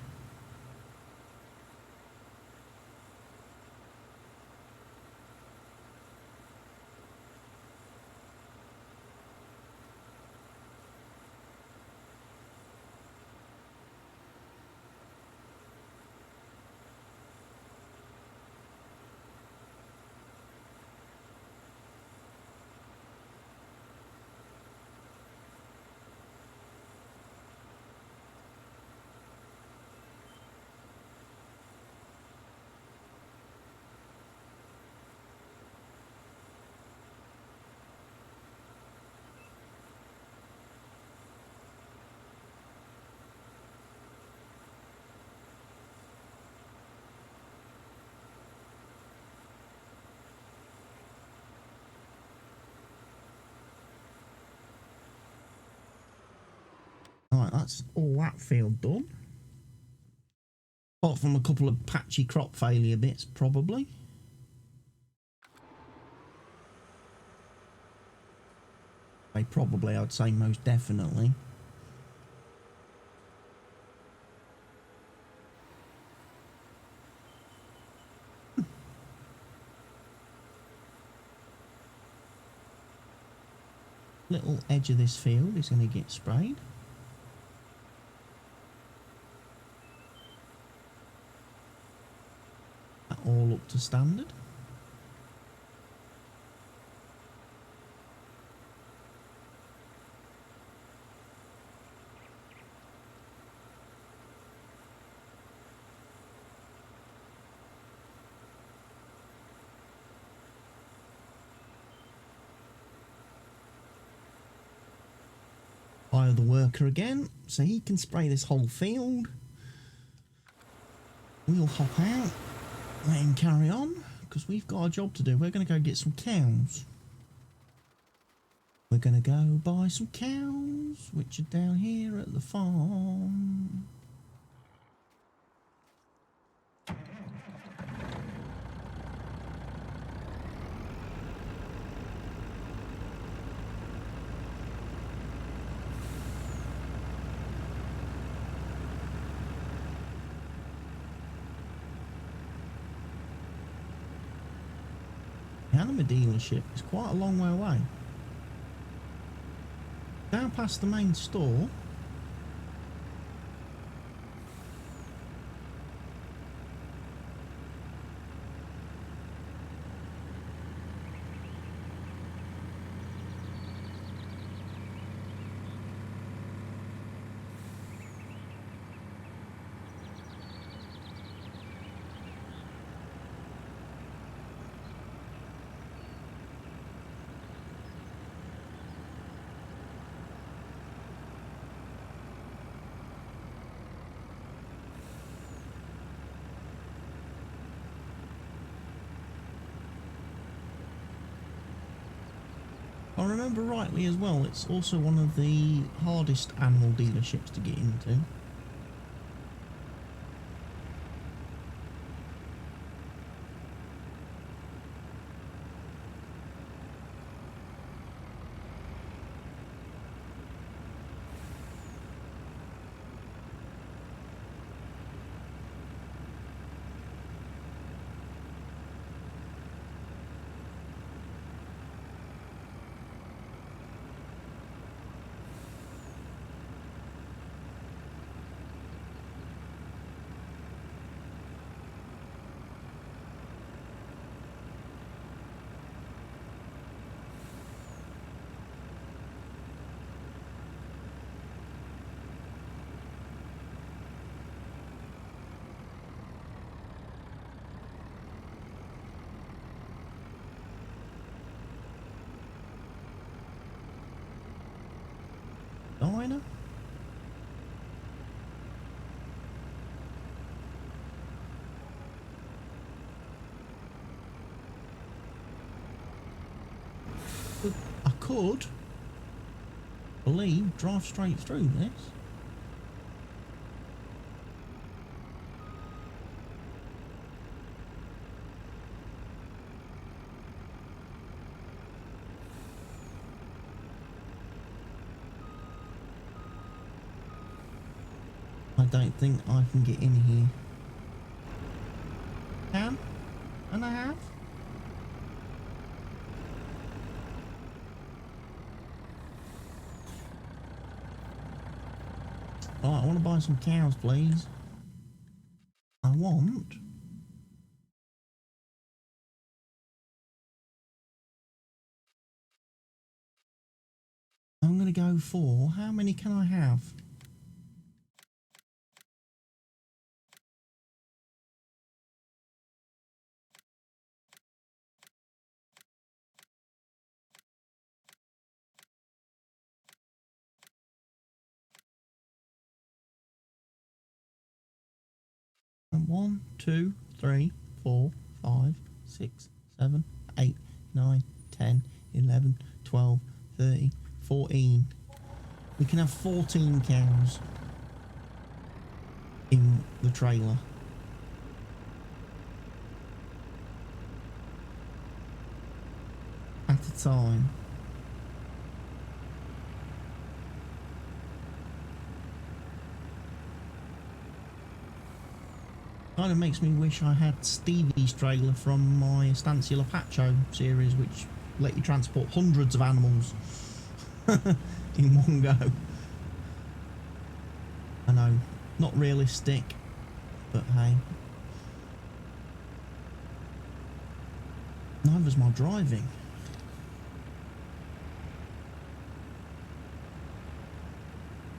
Right, that's all that field done. Apart from a couple of patchy crop failure bits, probably. Probably, I'd say most definitely. little edge of this field is going to get sprayed. That all up to standard. Hire the worker again, so he can spray this whole field. We'll hop out, let him carry on, because we've got a job to do. We're going to go get some cows. We're going to go buy some cows, which are down here at the farm. The animal dealership is quite a long way away. Down past the main store. If I remember rightly as well, it's also one of the hardest animal dealerships to get into. Diner? I could believe drive straight through this. I don't think I can get in here. Can? And I have? Right, I want to buy some cows, please. I'm going to go for, how many can I have? And 1, 2, 3, 4, 5, 6, 7, 8, 9, 10, 11, 12, 13, 14. We can have 14 cows in the trailer. At a time. Kind of makes me wish I had Stevie's trailer from my Estancia Lapacho series, which let you transport hundreds of animals. in one go. I know, not realistic, but hey. Neither's my driving.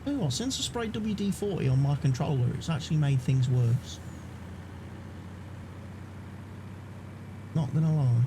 You know what, since I sprayed WD-40 on my controller, it's actually made things worse. Not gonna lie.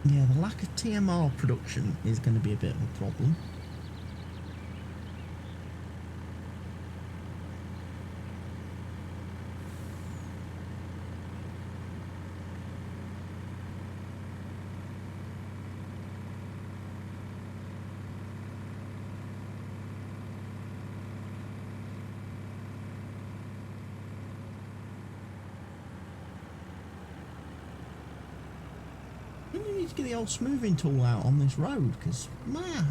Yeah, the lack of TMR production is going to be a bit of a problem. You need to get the old smoothing tool out on this road, because, man,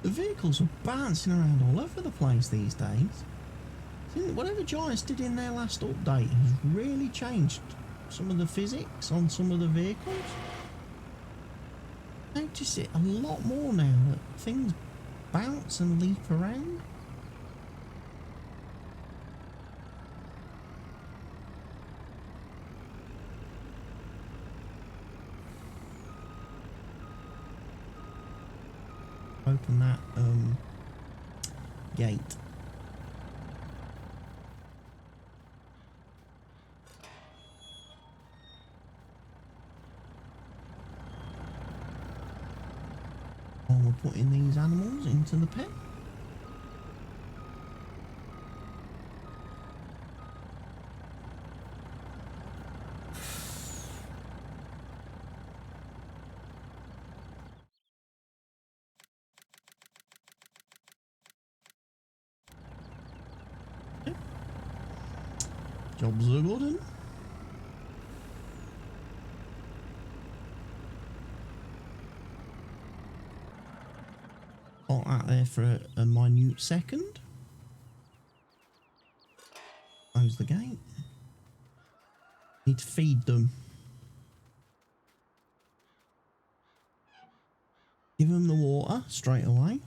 the vehicles are bouncing around all over the place these days. Whatever Giants did in their last update has really changed some of the physics on some of the vehicles. I notice it a lot more now, that things bounce and leap around. Open that gate. While we're putting these animals into the pen. Jobs are good. And hold that there for a minute second. Close the gate. Need to feed them. Give them the water straight away.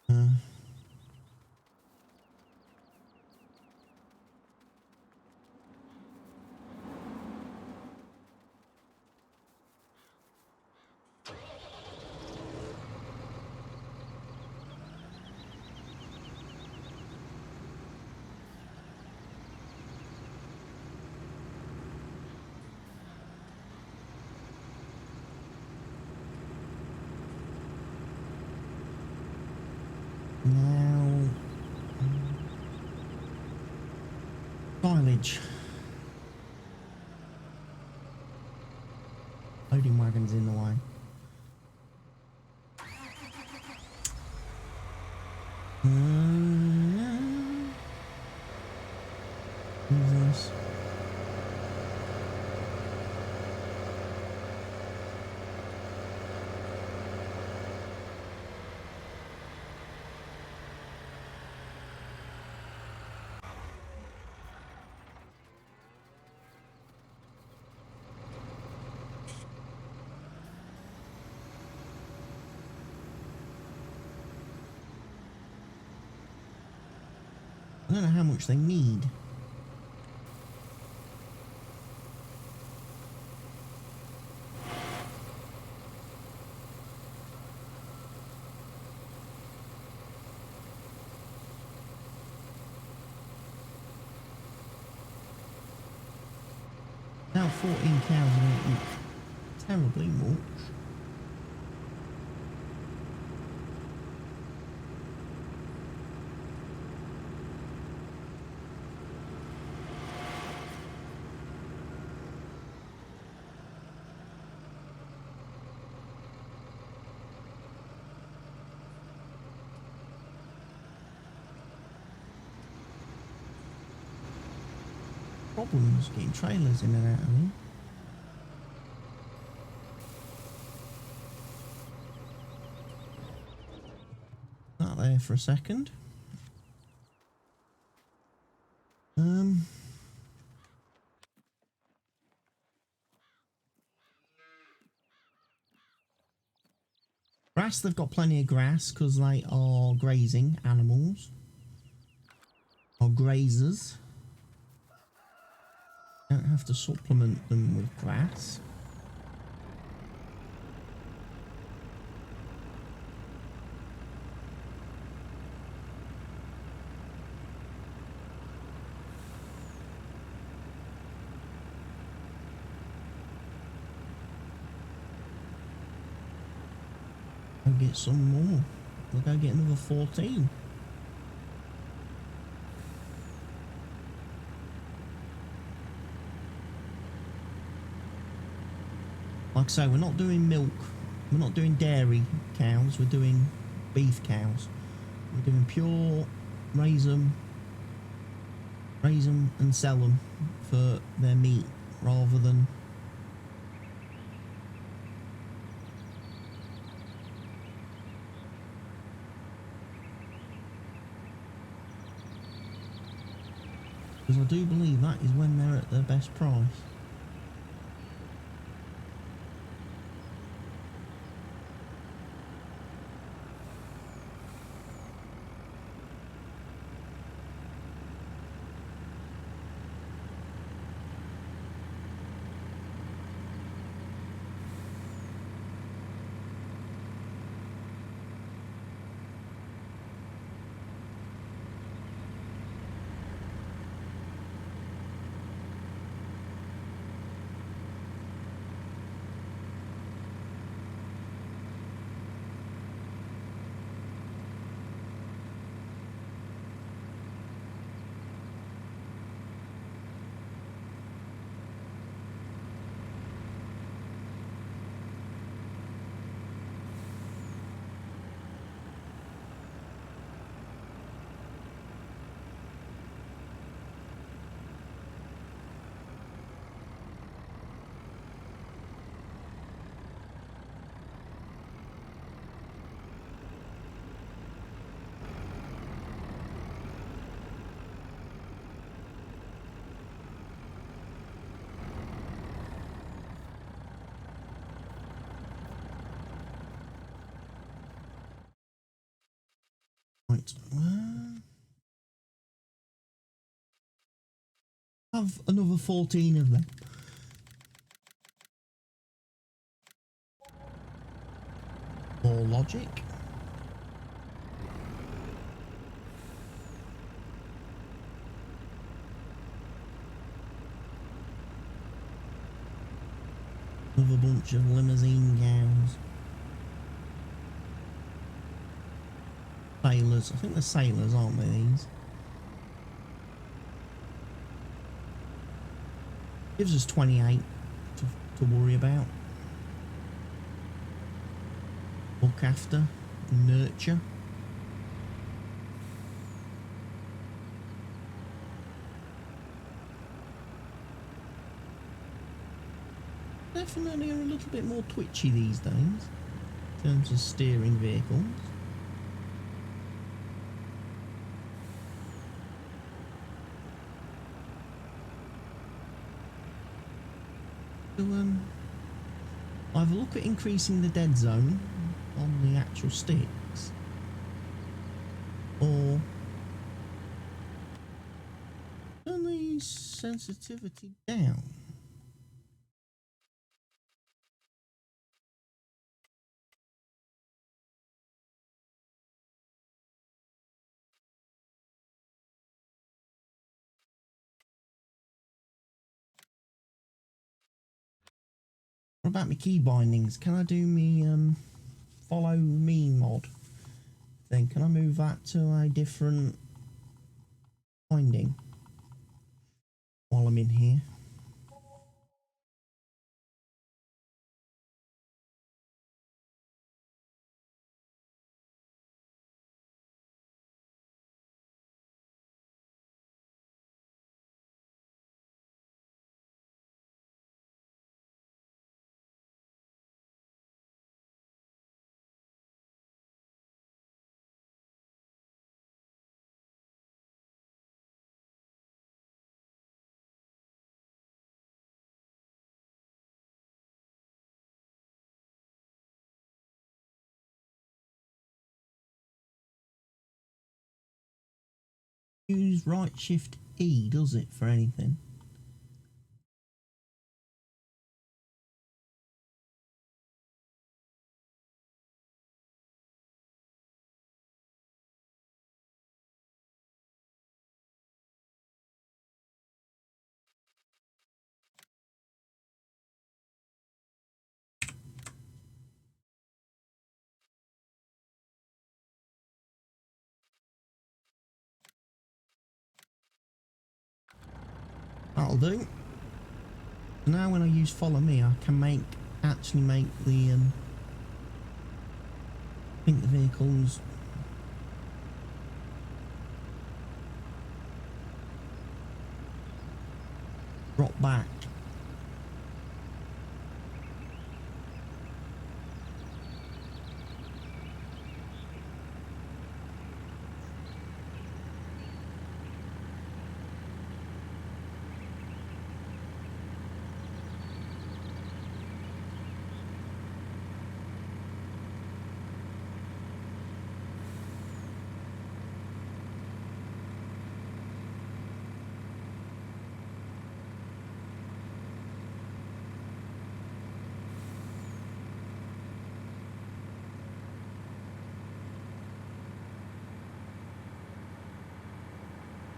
Now, silage. Loading wagon's in the way. Jesus. I don't know how much they need. Now 14 cows don't eat terribly much. problems getting trailers in and out of here. That there for a second. Grass, they've got plenty of grass because they are grazing animals. Or grazers. Don't have to supplement them with grass. I'll get some more. We'll go get another 14. Like I say, we're not doing milk. We're not doing dairy cows. We're doing beef cows. We're doing pure raise them and sell them for their meat rather than because I do believe that is when they're at their best price. Right. Have another 14 of them. More logic. Another bunch of limousine cows. Sailors. I think they're sailors, aren't they, these? Gives us 28 to worry about. Look after. Nurture. Definitely are a little bit more twitchy these days in terms of steering vehicles. So, either look at increasing the dead zone on the actual sticks, or turn the sensitivity down. What about my key bindings? Can I do me follow me mod thing? Can I move that to a different binding while I'm in here? use right shift E, does it, for anything? That'll do. Now when I use follow me, I can actually make the I think the vehicles drop back.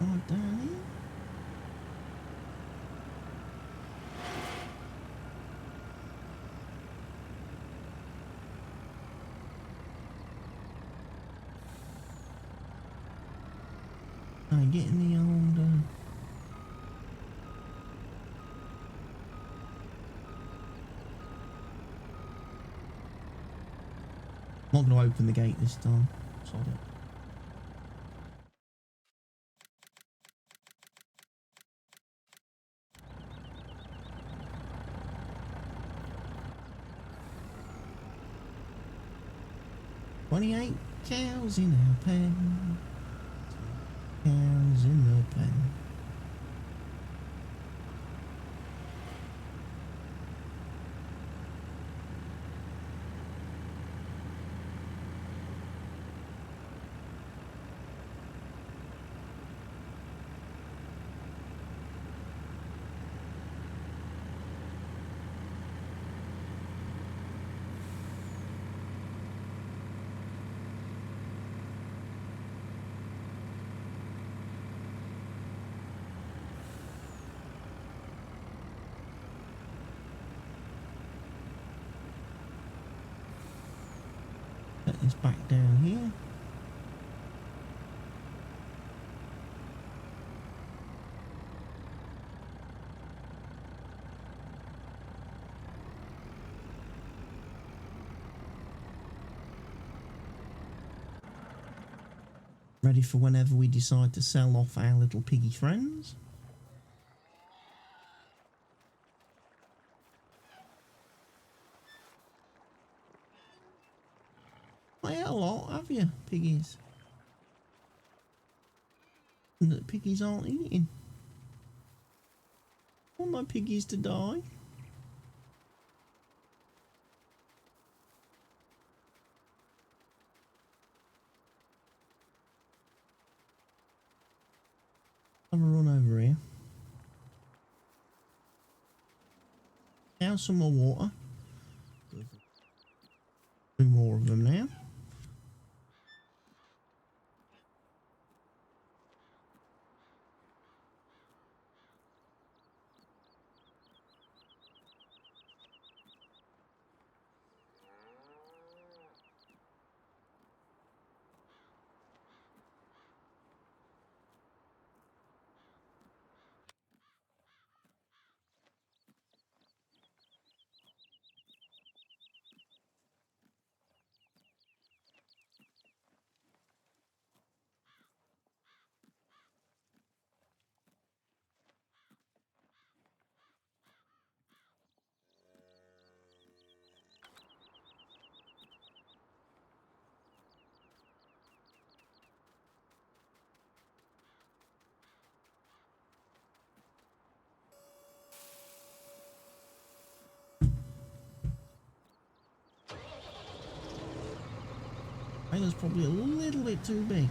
Right down here. I'm getting the old I'm not going to open the gate this time. Sod it. "28 cows in our pen, cows in the pen." Set this back down here. Ready for whenever we decide to sell off our little piggy friends. Quite a lot, have you, piggies? And that piggies aren't eating. I want my piggies to die. Have a run over here. Now some more water. 2 more of them now. Trailer's probably a little bit too big.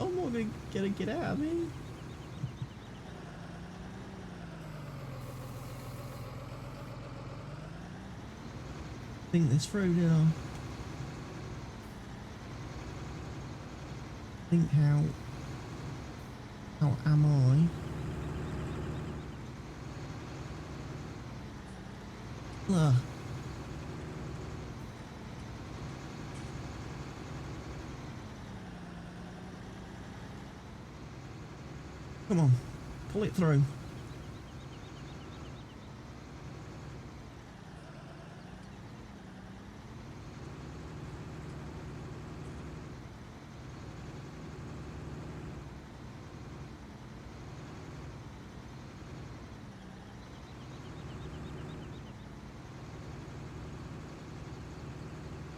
I'm not gonna get out of here. Think this through, did I? Think how am I? Ugh. Come on, pull it through.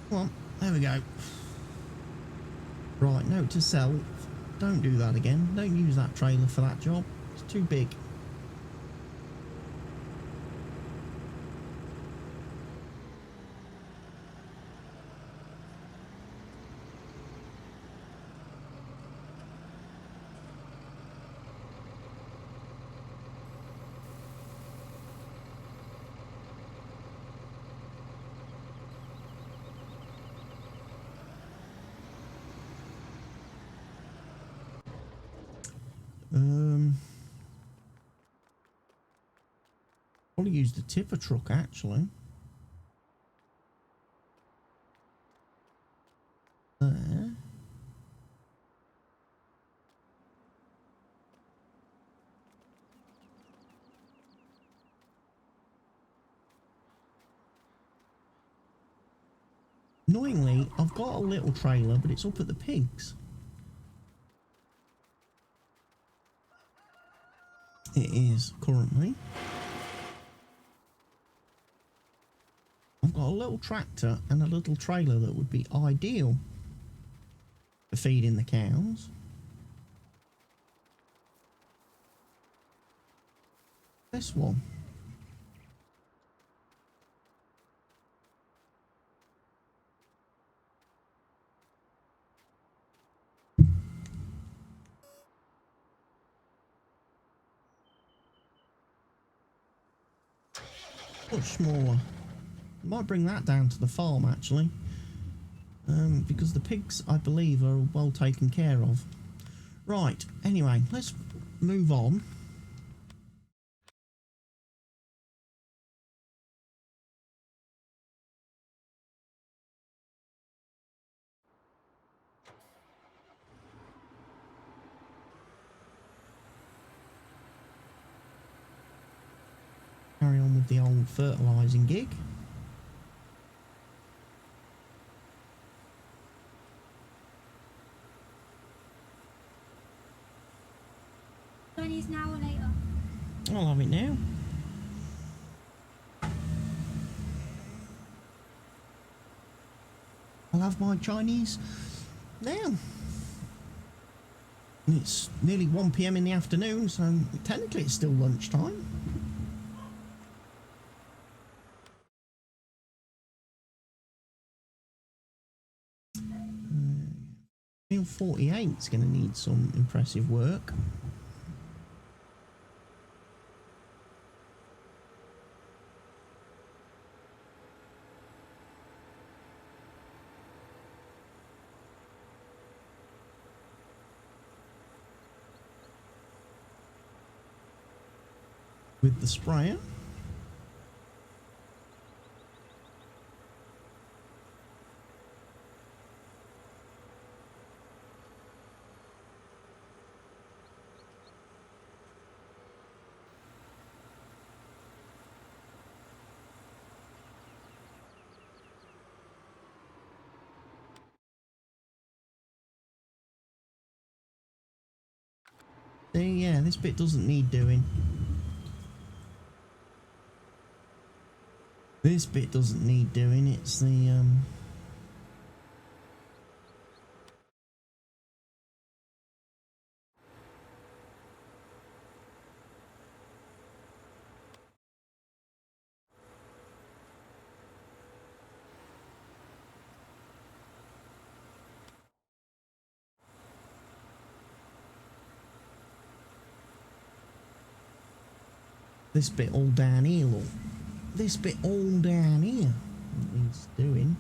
Come on, there we go. Right, note to self, don't do that again. Don't use that trailer for that job. It's too big. Probably use the tipper truck actually. There. Annoyingly, I've got a little trailer, but it's up at the pigs. It is currently. I've got a little tractor and a little trailer that would be ideal for feeding the cows. This one. Much smaller. Might bring that down to the farm actually, because the pigs I believe are well taken care of. Right, anyway, let's move on. Carry on with the old fertilising gig. Chinese now or later? I'll have it now. I'll have my Chinese now. It's nearly 1 PM in the afternoon, so technically it's still lunchtime. Field 48 is going to need some impressive work. With the sprayer. Yeah, this bit doesn't need doing. This bit doesn't need doing, it's the This bit all down here, look. This bit all down here. What needs doing.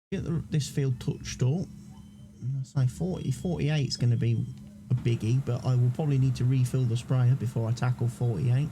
Get this field touched up. I say 48 is going to be a biggie, but I will probably need to refill the sprayer before I tackle 48.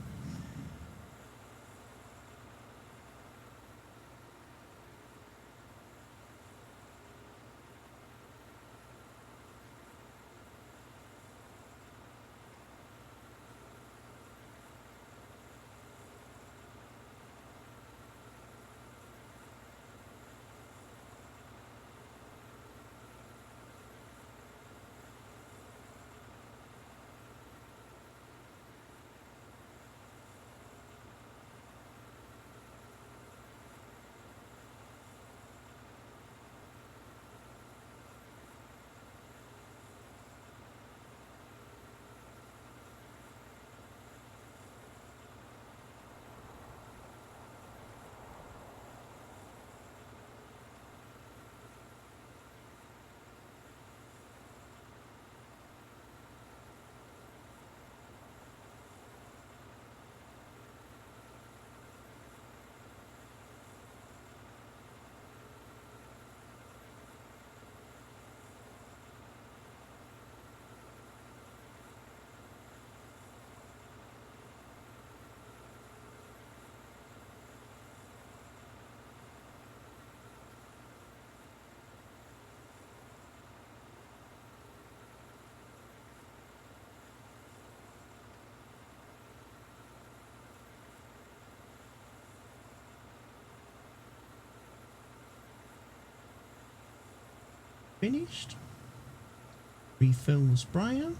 Finished. Refill the sprayer.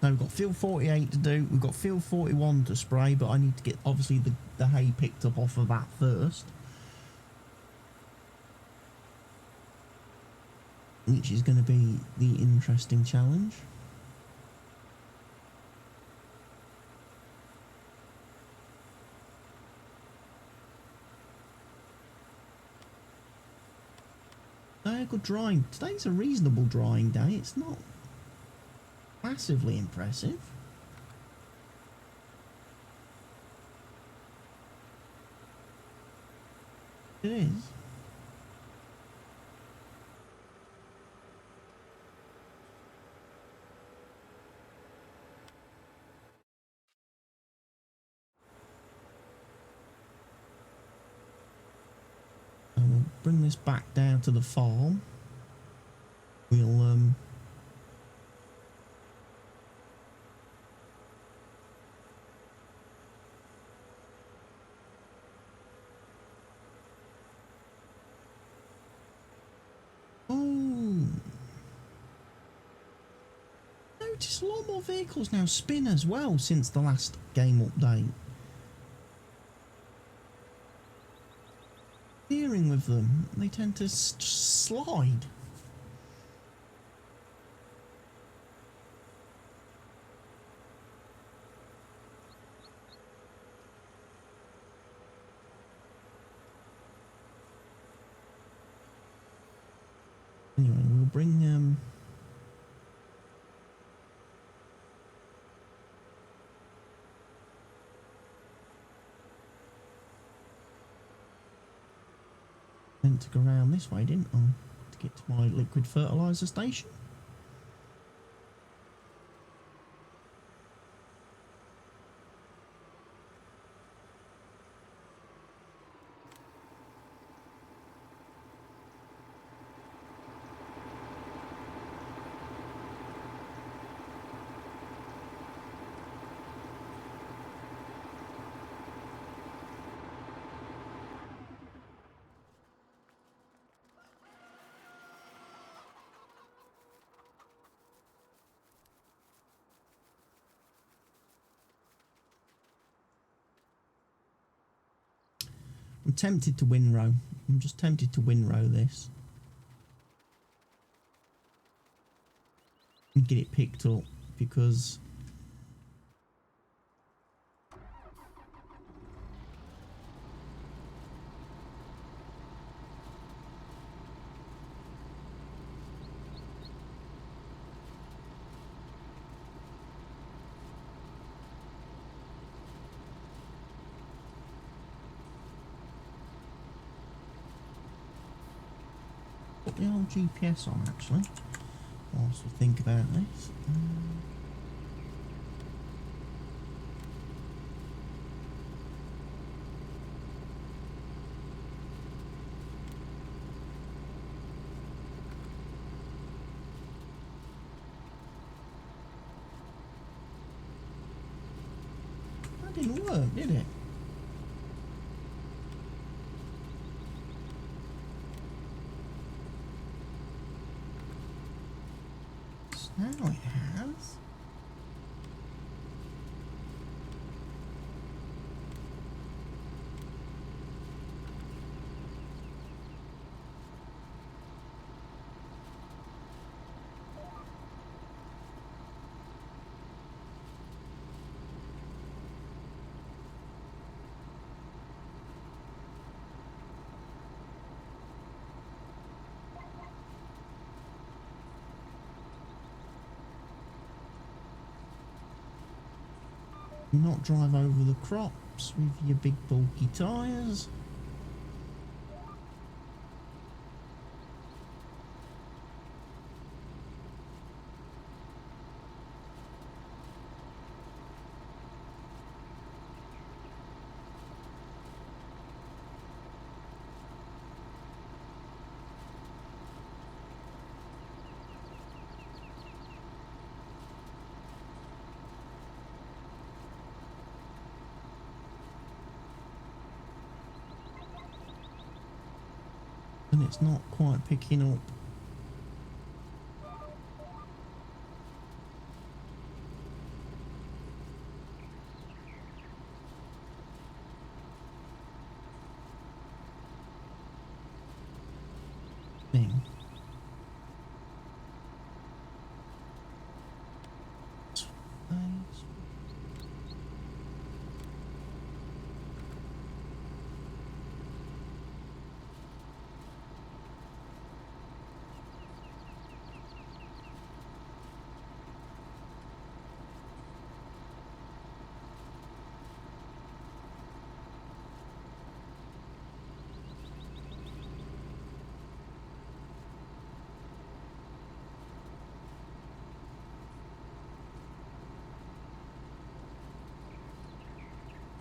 So we've got field 48 to do, we've got field 41 to spray, but I need to get obviously the hay picked up off of that first. Which is going to be the interesting challenge. Good drying. Today's a reasonable drying day. It's not massively impressive. It is. And we'll bring this back down to the farm. We'll notice a lot more vehicles now spin as well since the last game update. Steering with them, they tend to slide. Anyway, we'll bring Meant to go around this way, didn't I? To get to my liquid fertiliser station. I'm tempted to windrow. I'm just tempted to windrow this. And get it picked up because put the old GPS on actually. Whilst we think about this. That didn't work, did it? Now it has. Not drive over the crops with your big bulky tyres. And it's not quite picking up. Thing.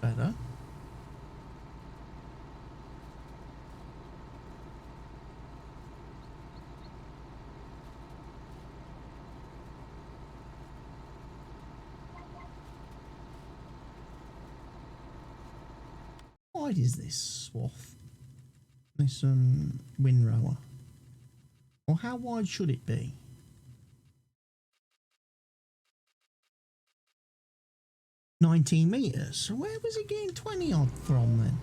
Better. How wide is this swath? This windrower? Or how wide should it be? 19 metres. So where was it getting 20 odd from then?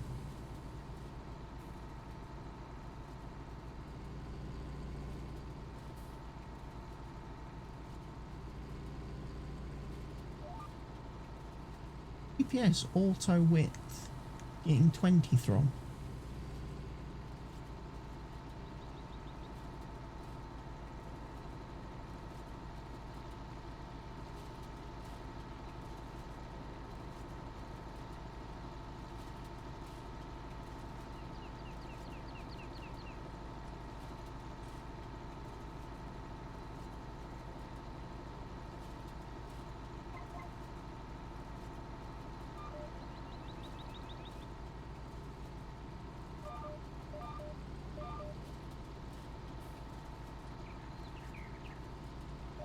GPS auto width getting 20 from.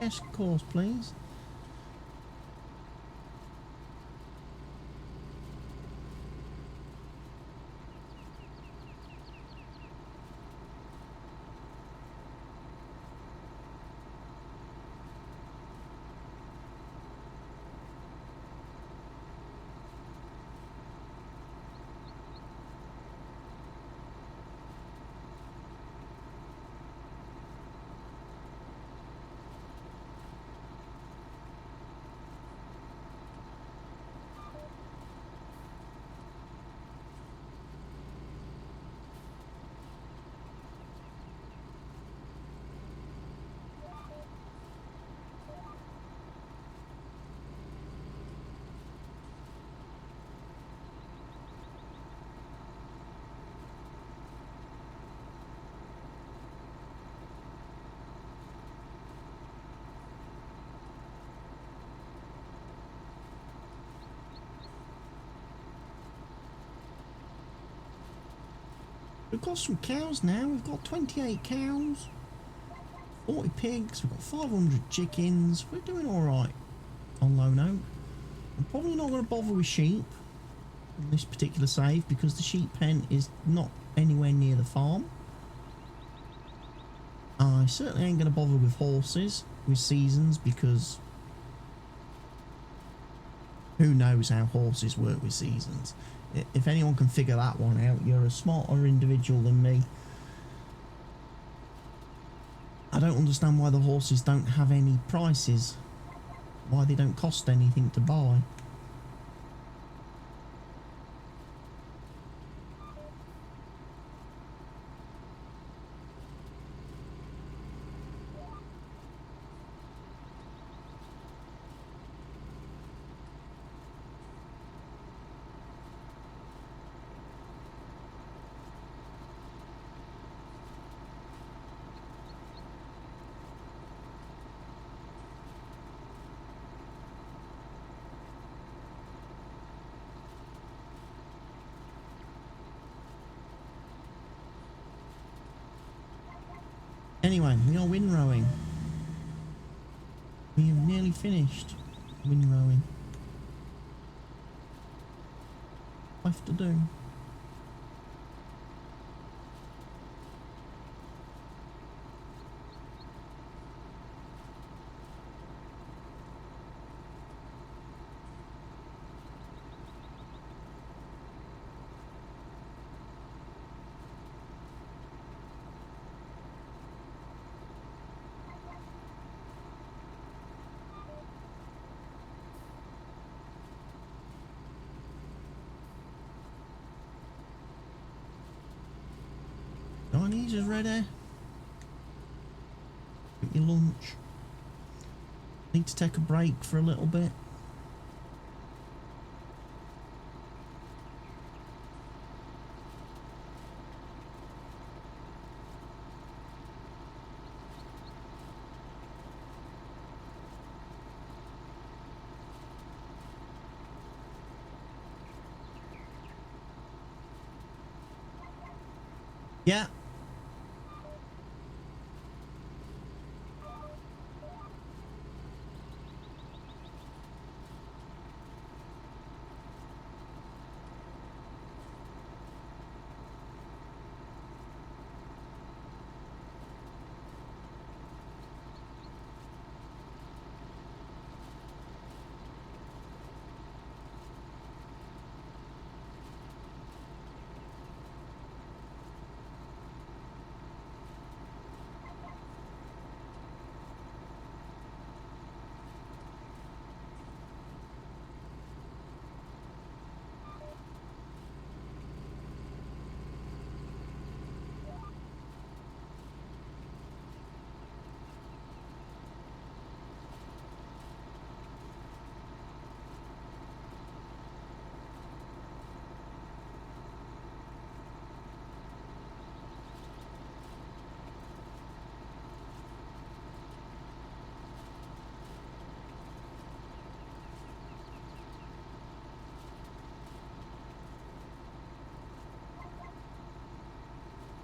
Yes, of course, please. We've got some cows now. We've got 28 cows, 40 pigs, we've got 500 chickens. We're doing alright on Lone Oak. I'm probably not going to bother with sheep on this particular save because the sheep pen is not anywhere near the farm. I certainly ain't going to bother with horses with seasons because who knows how horses work with seasons. If anyone can figure that one out, you're a smarter individual than me. I don't understand why the horses don't have any prices, why they don't cost anything to buy. Anyway, we are windrowing. We have nearly finished windrowing. Left to do. Chinese is ready. Get your lunch. Need to take a break for a little bit. Yeah.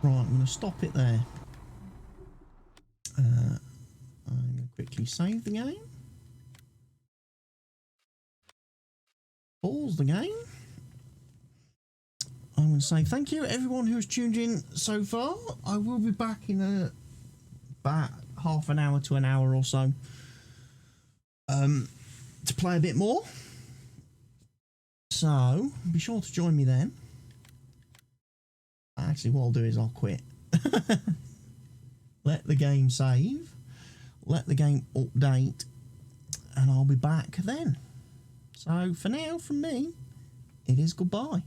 Right, I'm going to stop it there. I'm going to quickly actually save the game. Pause the game. I want to say thank you everyone who's tuned in so far. I will be back in about half an hour to an hour or so to play a bit more. So be sure to join me then. Actually, what I'll do is I'll quit. Let the game save. Let the game update. And I'll be back then. So for now, from me, it is goodbye.